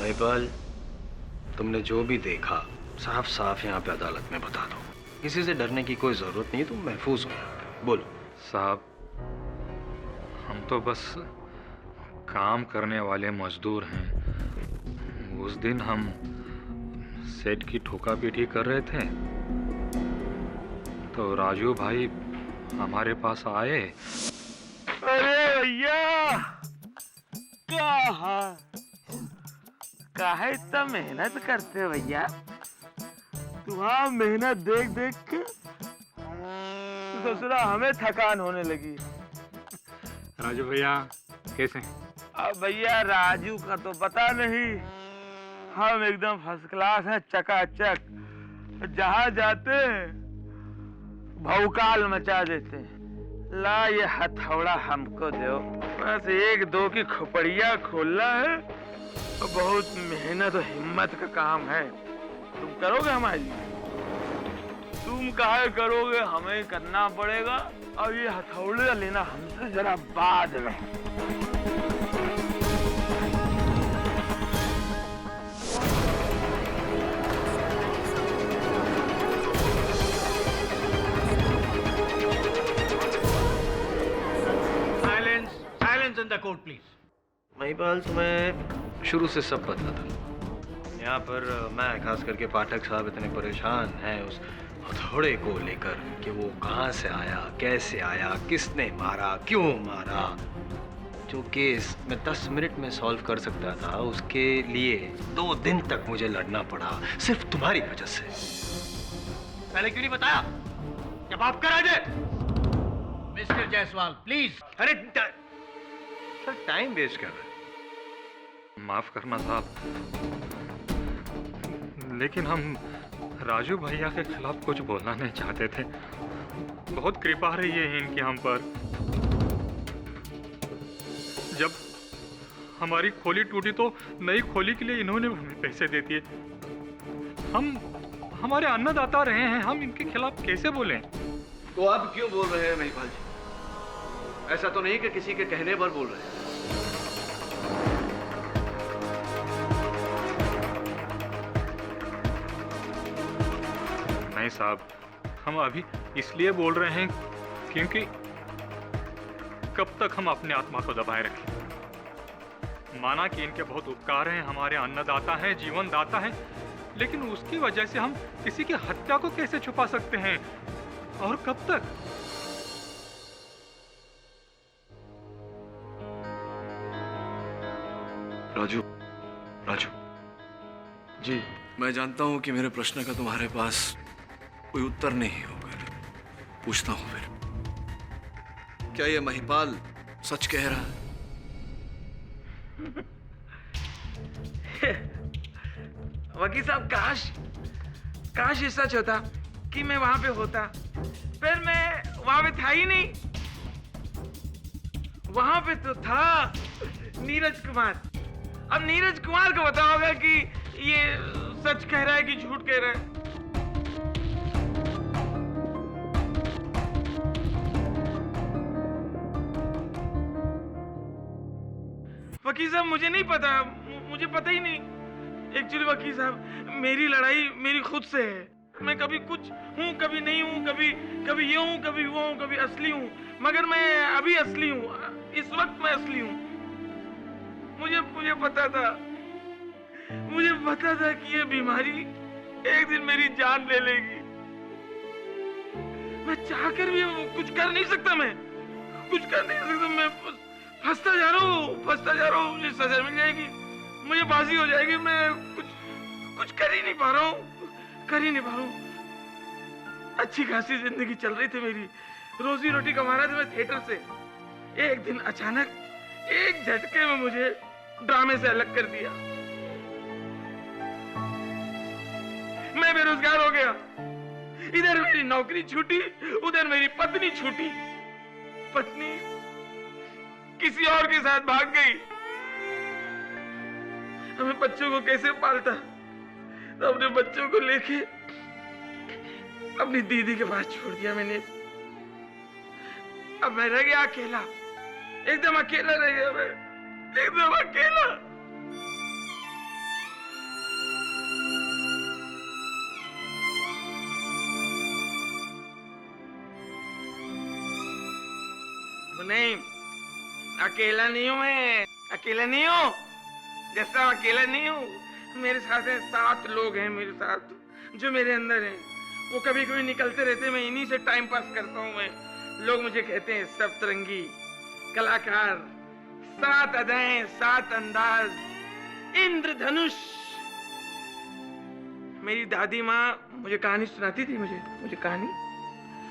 महिपाल, तुमने जो भी देखा साफ साफ यहाँ पे अदालत में बता दो। किसी से डरने की कोई जरूरत नहीं, तुम महफूज हो। बोलो। साहब, हम तो बस काम करने वाले मजदूर हैं। उस दिन हम सेट की ठोका पीटी कर रहे थे तो राजू भाई हमारे पास आए। अरे भैया, काहे इतना मेहनत करते हो भैया? तुम्हारा मेहनत देख देख के दूसरा हमें थकान होने लगी। राजू भैया कैसे? अब भैया राजू का तो पता नहीं, हम एकदम फर्स्ट क्लास हैं, चकाचक। जहां जाते हैं भौकाल मचा देते हैं। ला ये हथौड़ा हमको दो, बस एक दो की खोपड़िया खोलना है। बहुत मेहनत और हिम्मत का काम है। तुम करोगे हमारे लिए? तुम काहे करोगे, हमें करना पड़ेगा। और ये हथौड़ा लेना हमसे जरा बाद में। Silence in the court please. Mahipal, तुम्हें शुरू से सब पता था। यहाँ पर मैं खास करके पाठक साहब इतने परेशान हैं उस हथौड़े को लेकर कि वो कहाँ से आया, कैसे आया, किसने मारा, क्यों मारा। जो केस मैं 10 मिनट में सॉल्व कर सकता था, उसके लिए 2 दिन तक मुझे लड़ना पड़ा, सिर्फ तुम्हारी वजह से। पहले क्यों नहीं बताया? जब आप करा दे। Mister Jaiswal please. अरे सर, टाइम वेस्ट कर रहे हैं। माफ करना साहब, लेकिन हम राजू भैया के खिलाफ कुछ बोलना नहीं चाहते थे। बहुत कृपा रही है इनकी हम पर। जब हमारी खोली टूटी तो नई खोली के लिए इन्होंने हमें पैसे दे दिए। हम हमारे अन्नदाता रहे हैं, हम इनके खिलाफ कैसे बोलें? तो आप क्यों बोल रहे हैं महिपाल जी? ऐसा तो नहीं कि किसी के कहने पर बोल रहे हैं। नहीं साहब, हम अभी इसलिए बोल रहे हैं क्योंकि कब तक हम अपने आत्मा को दबाए रखें। माना कि इनके बहुत उपकार हैं, हमारे अन्नदाता हैं, जीवन दाता हैं, लेकिन उसकी वजह से हम किसी की हत्या को कैसे छुपा सकते हैं और कब तक? राजू, राजू जी, मैं जानता हूं कि मेरे प्रश्न का तुम्हारे पास कोई उत्तर नहीं होगा। पूछता हूं फिर, क्या ये महिपाल सच कह रहा है? वकील साहब, काश ये सच होता कि मैं वहां पे होता। फिर मैं वहां पे था ही नहीं। वहां पे तो था नीरज कुमार। अब नीरज कुमार को पता होगा कि ये सच कह रहा है कि झूठ कह रहा है। वकील साहब, मुझे नहीं पता, मुझे पता ही नहीं। एक्चुअली वकील साहब, मेरी लड़ाई मेरी खुद से है। मैं कभी कुछ हूँ, कभी नहीं हूँ, कभी ये हूँ, कभी वो हूँ, कभी असली हूँ। मगर मैं अभी असली हूँ, इस वक्त मैं असली हूँ। मुझे पता था कि ये बीमारी एक दिन मेरी जान ले लेगी। मैं चाहकर भी कुछ कर नहीं सकता। मैं फंसता जा रहा हूँ। मुझे सजा मिल जाएगी, मुझे फांसी हो जाएगी। मैं कुछ कर ही नहीं पा रहा हूँ। अच्छी खासी जिंदगी चल रही थी मेरी, रोजी रोटी कमा रहा था मैं थिएटर से। एक दिन अचानक एक झटके में मुझे ड्रामे से अलग कर दिया। मैं बेरोजगार हो गया। इधर मेरी नौकरी छूटी, उधर मेरी पत्नी छूटी। पत्नी किसी और के साथ भाग गई। हमें बच्चों को कैसे पालता, तो अपने बच्चों को लेके अपनी दीदी के पास छोड़ दिया मैंने। अब मैं रह गया अकेला, एकदम अकेला रह गया मैं, एकदम अकेला। नहीं, अकेला नहीं हूं मैं, अकेला नहीं हूं, जैसा अकेला नहीं हूं। मेरे साथ है 7 लोग हैं मेरे साथ, जो मेरे अंदर हैं। वो कभी कभी निकलते रहते, मैं इन्हीं से टाइम पास करता हूं मैं। लोग मुझे कहते हैं सप्तरंगी कलाकार, 7 अदाएं, 7 अंदाज, इंद्रधनुष। मेरी दादी माँ मुझे कहानी सुनाती थी, मुझे कहानी।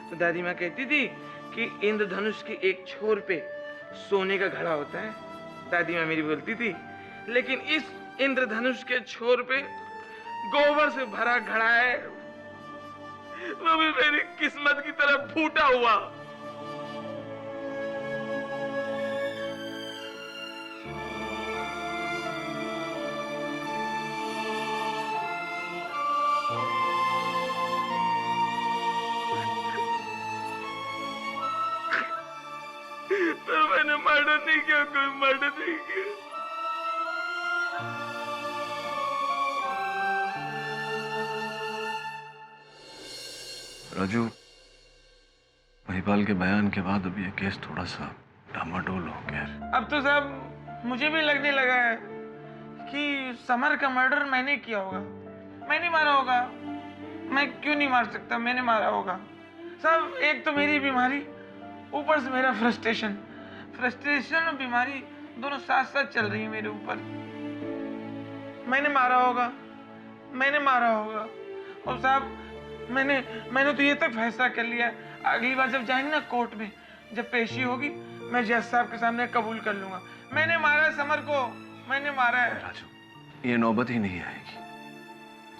तो दादी माँ कहती थी कि इंद्रधनुष के एक छोर पे सोने का घड़ा होता है, दादी माँ मेरी बोलती थी। लेकिन इस इंद्रधनुष के छोर पे गोबर से भरा घड़ा है, वो भी मेरी किस्मत की तरफ फूटा हुआ। तो मैंने मर्डर नहीं किया, कोई मर्डर नहीं किया। राजू, महिपाल के बयान के बाद अब ये केस थोड़ा सा डामाडोल हो गया है। अब तो साहब मुझे भी लगने लगा है कि समर का मर्डर मैंने किया होगा। मैंने मारा होगा, मैं क्यों नहीं मार सकता, मैंने मारा होगा। साहब एक तो मेरी बीमारी, ऊपर से मेरा फ्रस्ट्रेशन और बीमारी दोनों साथ साथ चल रही है मेरे ऊपर। मैंने मारा होगा, मैंने मारा होगा। और साहब मैंने तो ये तक फैसला कर लिया, अगली बार जब जाएंगे ना कोर्ट में, जब पेशी होगी, मैं जज साहब के सामने कबूल कर लूंगा, मैंने मारा है समर को, मैंने मारा है। राजू, ये नौबत ही नहीं आएगी।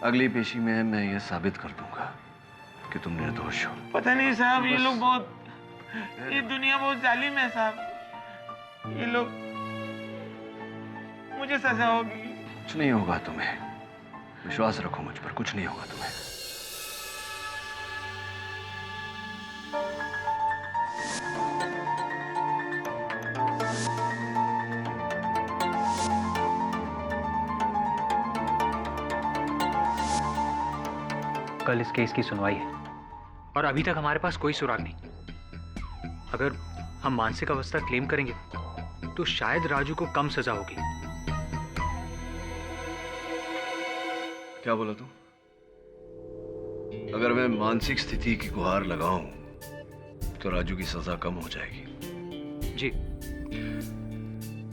अगली पेशी में मैं ये साबित कर दूंगा कि तुम निर्दोष हो। पता नहीं साहब, ये लोग बहुत, ये दुनिया बहुत जालिम है साहब। ये लोग, मुझे सजा होगी। कुछ नहीं होगा तुम्हें, विश्वास रखो मुझ पर, कुछ नहीं होगा तुम्हें। कल इस केस की सुनवाई है और अभी तक हमारे पास कोई सुराग नहीं। अगर हम मानसिक अवस्था क्लेम करेंगे तो शायद राजू को कम सजा होगी। क्या बोला तू? अगर मैं मानसिक स्थिति की गुहार लगाऊं तो राजू की सजा कम हो जाएगी। जी।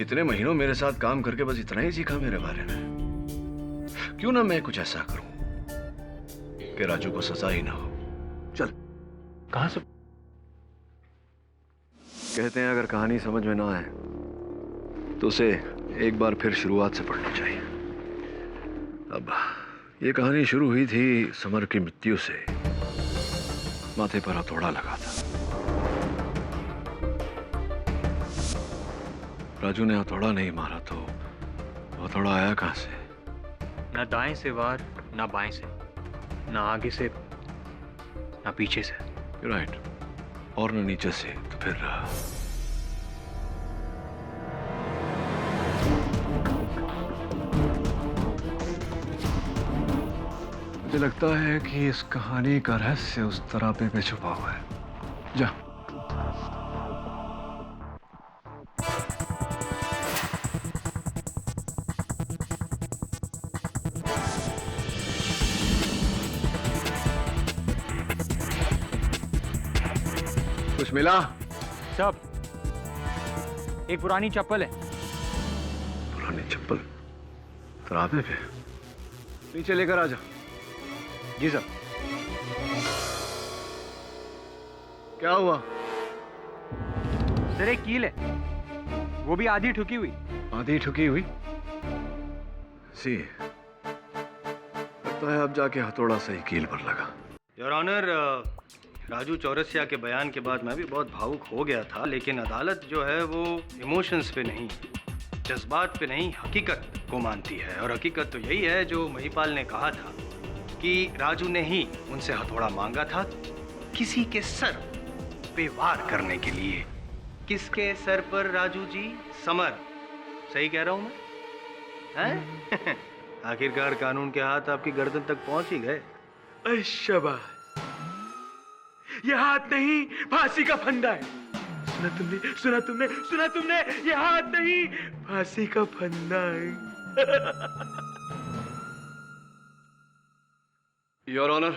इतने महीनों मेरे साथ काम करके बस इतना ही सीखा मेरे बारे में। क्यों ना मैं कुछ ऐसा करूं कि राजू को सजा ही ना हो। चल। कहां से? कहते हैं अगर कहानी समझ में ना आए तो उसे एक बार फिर शुरुआत से पढ़नी चाहिए। अब ये कहानी शुरू हुई थी समर की मृत्यु से। माथे पर हथौड़ा लगा था। राजू ने हथौड़ा नहीं मारा तो हथौड़ा आया कहां से? ना दाएं से वार, ना बाएं से, ना आगे से, ना पीछे से। राइट। और न नीचे से, तो फिर मुझे लगता है कि इस कहानी का रहस्य उस तरापे पे छुपा हुआ है। जा। कुछ मिला? सब। एक पुरानी चप्पल है। पुरानी चप्पल? तरापे पे? नीचे लेकर आ जा। जी सर। क्या हुआ? सर एक कील है, वो भी आधी ठुकी हुई। आधी ठुकी हुई? सी, लगता है अब जाके हथौड़ा सही कील पर लगा। योर ऑनर, राजू चौरसिया के बयान के बाद मैं भी बहुत भावुक हो गया था, लेकिन अदालत जो है वो इमोशंस पे नहीं, जज्बात पे नहीं, हकीकत को मानती है और हकीकत तो यही है जो महिपाल ने कहा था कि राजू ने ही उनसे हथौड़ा मांगा था किसी के सर पे वार करने के लिए। किसके सर पर राजू जी? समर। सही कह रहा हूं मैं? हैं? आखिरकार कानून के हाथ आपकी गर्दन तक पहुंच ही गए। शाबाश, ये हाथ नहीं फांसी का फंदा है। सुना तुमने ये हाथ नहीं फांसी का फंदा है। योर ऑनर,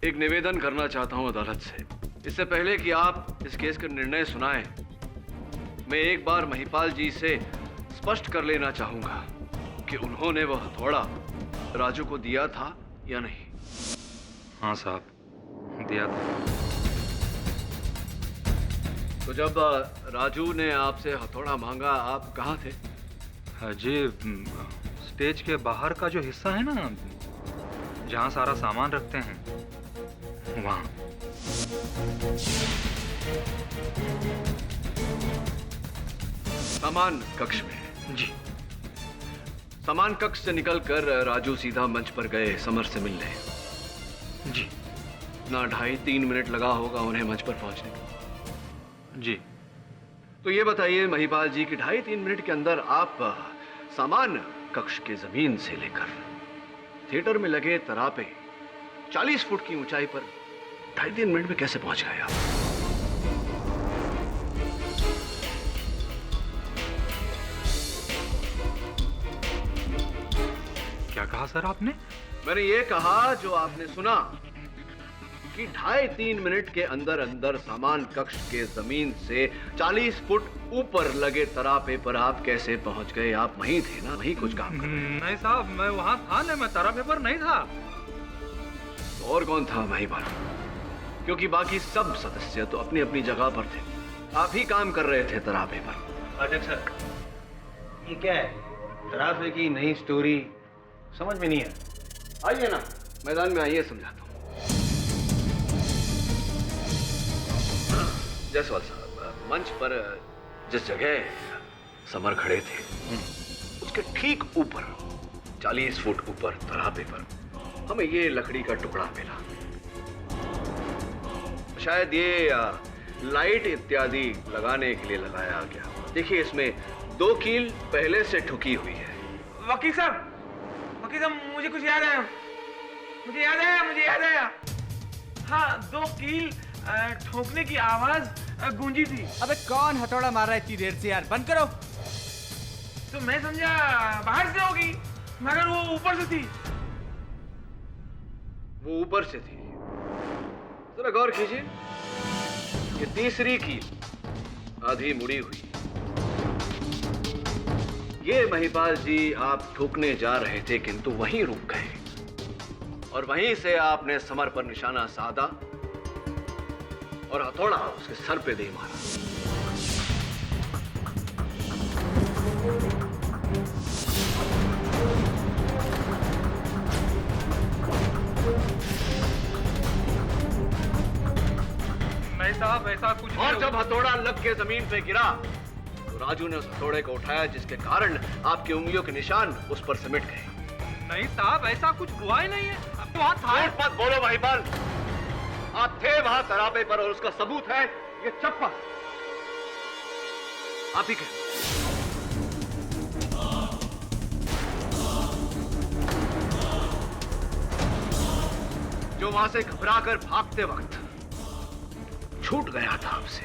एक निवेदन करना चाहता हूं अदालत से। इससे पहले कि आप इस केस का निर्णय सुनाएं, मैं एक बार महिपाल जी से स्पष्ट कर लेना चाहूंगा कि उन्होंने वह हथौड़ा राजू को दिया था या नहीं। हाँ साहब, दिया था। तो जब राजू ने आपसे हथौड़ा मांगा, आप कहाँ थे? जी, स्टेज के बाहर का जो हिस्सा है ना, जहाँ सारा सामान रखते हैं, वहाँ। सामान कक्ष में? जी। सामान कक्ष से निकलकर राजू सीधा मंच पर गए समर से मिलने। जी। ना 2.5-3 मिनट लगा होगा उन्हें मंच पर पहुंचने में। जी। तो ये बताइए महिपाल जी कि 2.5-3 मिनट के अंदर आप सामान कक्ष के जमीन से लेकर थिएटर में लगे तरापे 40 फुट की ऊंचाई पर 2.5-3 मिनट में कैसे पहुंच गए आप? क्या कहा सर आपने? मैंने ये कहा जो आपने सुना कि 2.5-3 मिनट के अंदर अंदर सामान कक्ष के जमीन से 40 फुट ऊपर लगे तरापे पर आप कैसे पहुंच गए? आप वहीं थे ना, वहीं कुछ काम कर रहे? नहीं साहब, मैं वहां था नहीं, मैं तरापे पर नहीं था। तो और कौन था महिपाल? क्योंकि बाकी सब सदस्य तो अपनी अपनी जगह पर थे, आप ही काम कर रहे थे तरापे पर। अध्यक्ष सर, ये क्या है? तरापे की नई स्टोरी समझ में नहीं है। आइए ना, मैदान में आइए, समझाता हूँ। जायसवाल साहब, मंच पर जिस जगह समर खड़े थे उसके ठीक ऊपर 40 फुट ऊपर तरापे पर हमें ये लकड़ी का टुकड़ा मिला। शायद ये लाइट इत्यादि लगाने के लिए लगाया गया। देखिए, इसमें 2 कील पहले से ठुकी हुई है। वकील साहब, मुझे कुछ याद आया। मुझे याद आया। हाँ, 2 कील ठोकने की आवाज गूंजी थी। अबे कौन हथौड़ा मार रहा है इतनी देर से यार? बंद करो। तो मैं समझा बाहर से होगी, मगर वो ऊपर से थी। वो ऊपर से थी? जरा गौर कीजिए, ये तीसरी कील आधी मुड़ी हुई। ये महिपाल जी आप ठोकने जा रहे थे, किंतु वहीं रुक गए और वहीं से आपने समर पर निशाना साधा और हथौड़ा उसके सर पे दे मारा। नहीं साहब, ऐसा कुछ और जब हथौड़ा लग के जमीन पे गिरा तो राजू ने उस हथौड़े को उठाया, जिसके कारण आपकी उंगलियों के निशान उस पर सिमट गए। नहीं साहब, ऐसा कुछ हुआ ही नहीं है। अब वहां था। झूठ मत बोलो महिपाल, आप थे वहां तरापे पर और उसका सबूत है ये चप्पल। आप ही कहें। जो वहां से घबराकर भागते वक्त छूट गया था आपसे।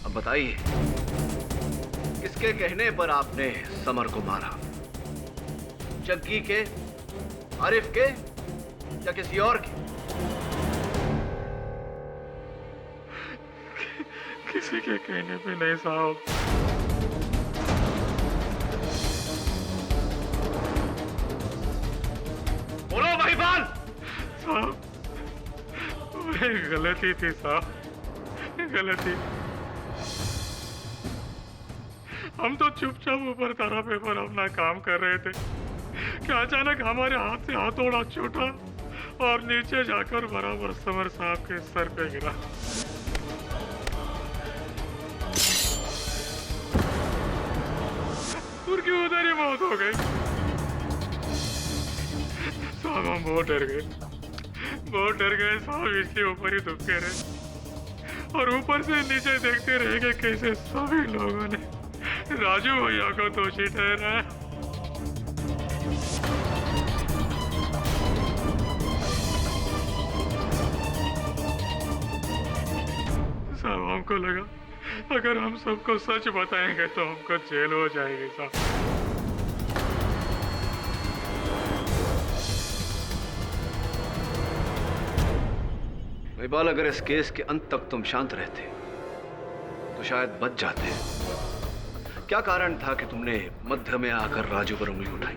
अब बताइए, किसके कहने पर आपने समर को मारा? जग्गी के, आरिफ के या किसी और के? किसी के कहने पे नहीं साहब। बोलो महिपाल। साहब, गलती थी साहब, गलती। हम तो चुपचाप ऊपर तरापे पर अपना काम कर रहे थे कि अचानक हमारे हाथ से हथौड़ा छूटा और नीचे जाकर बराबर समर साहब के सर पे गिरा। उनकी उधर ही मौत हो गई। साहब हम बहुत डर गए साहब, इसके ऊपर ही दुबके रहे और ऊपर से नीचे देखते रहे कि कैसे सभी लोगों ने राजू भैया को दोषी ठहराया। साहब हमको लगा अगर हम सबको सच बताएंगे तो हमको जेल हो जाएगी साहब। महिपाल, अगर इस केस के अंत तक तुम शांत रहते तो शायद बच जाते। क्या कारण था कि तुमने मध्य में आकर राजू पर उंगली उठाई?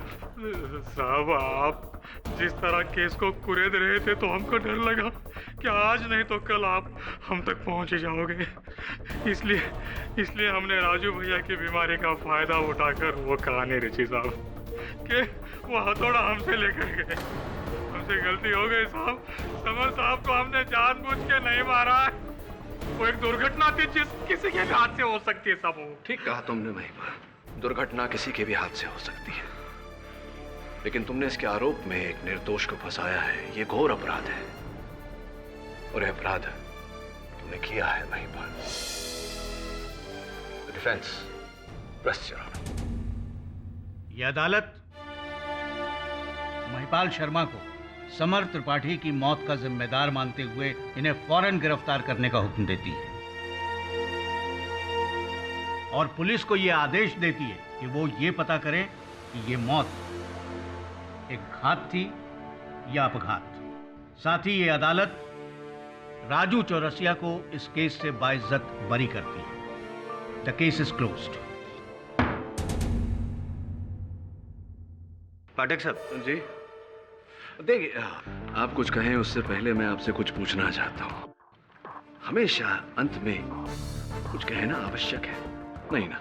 साहब आप जिस तरह केस को कुरेद रहे थे तो हमको डर लगा कि आज नहीं तो कल आप हम तक पहुंच ही जाओगे। इसलिए हमने राजू भैया की बीमारी का फायदा उठाकर वो कहानी रची साहब कि वो हथौड़ा हमसे लेकर गए। हमसे गलती हो गई साहब। समर साहब को हमने जानबूझ के नहीं मारा है। वो एक दुर्घटना थी जिस किसी के हाथ से हो सकती है साहब। ठीक कहा तुमने महिपाल, दुर्घटना किसी के भी हाथ से हो सकती है, लेकिन तुमने इसके आरोप में एक निर्दोष को फंसाया है। ये घोर अपराध है और यह अपराध तुमने किया है Mahipal. Defence, press your honour. यह अदालत महिपाल शर्मा को समर त्रिपाठी की मौत का जिम्मेदार मानते हुए इन्हें फौरन गिरफ्तार करने का हुक्म देती है और पुलिस को यह आदेश देती है कि वो ये पता करे कि ये मौत एक घात थी या अपघात। साथ ही ये अदालत राजू चौरसिया को इस केस से बाइज्जत बरी करती है। The case is closed. Pathak साहब जी, देखिए आप कुछ कहें उससे पहले मैं आपसे कुछ पूछना चाहता हूँ। हमेशा अंत में कुछ कहना आवश्यक है नहीं ना?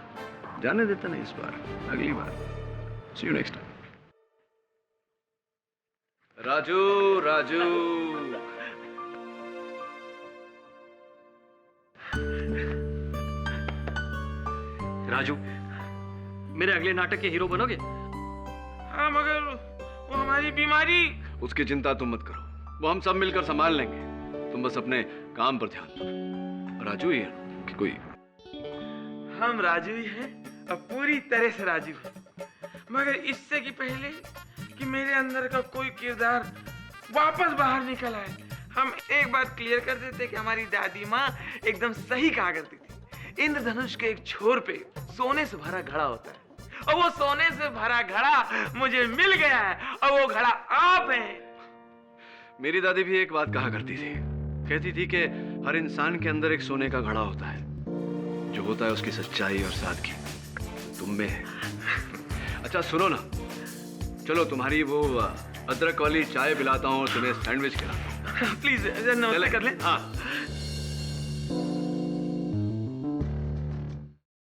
जाने देता नहीं इस बार, अगली बार। See you next time. Raju Raju Raju, मेरे अगले नाटक के हीरो बनोगे? हाँ, मगर वो हमारी बीमारी। उसकी चिंता तुम मत करो, वो हम सब मिलकर संभाल लेंगे। तुम बस अपने काम पर ध्यान दो। राजू ही है कि कोई? हम राजू ही हैं और पूरी तरह से राजू हैं। मगर इससे कि पहले कि मेरे अंदर का कोई किरदार वापस बाहर निकल आए, हम एक बात क्लियर कर देते कि हमारी दादी माँ एकदम सही कहा करती थी। इंद्रधनुष के एक छोर पे सोने से भरा घड़ा होता है और वो सोने से भरा घड़ा मुझे मिल गया है और वो घड़ा आप हैं। मेरी दादी भी एक बात कहा करती थी, कहती थी कि हर इंसान के अंदर एक सोने का घड़ा होता है, जो होता है उसकी सच्चाई और सादगी तुम में है। अच्छा सुनो ना, चलो तुम्हारी वो अदरक वाली चाय पिलाता हूँ और तुम्हें सैंडविच खिलाता हूँ। प्लीज नमस्ते कर ले। हाँ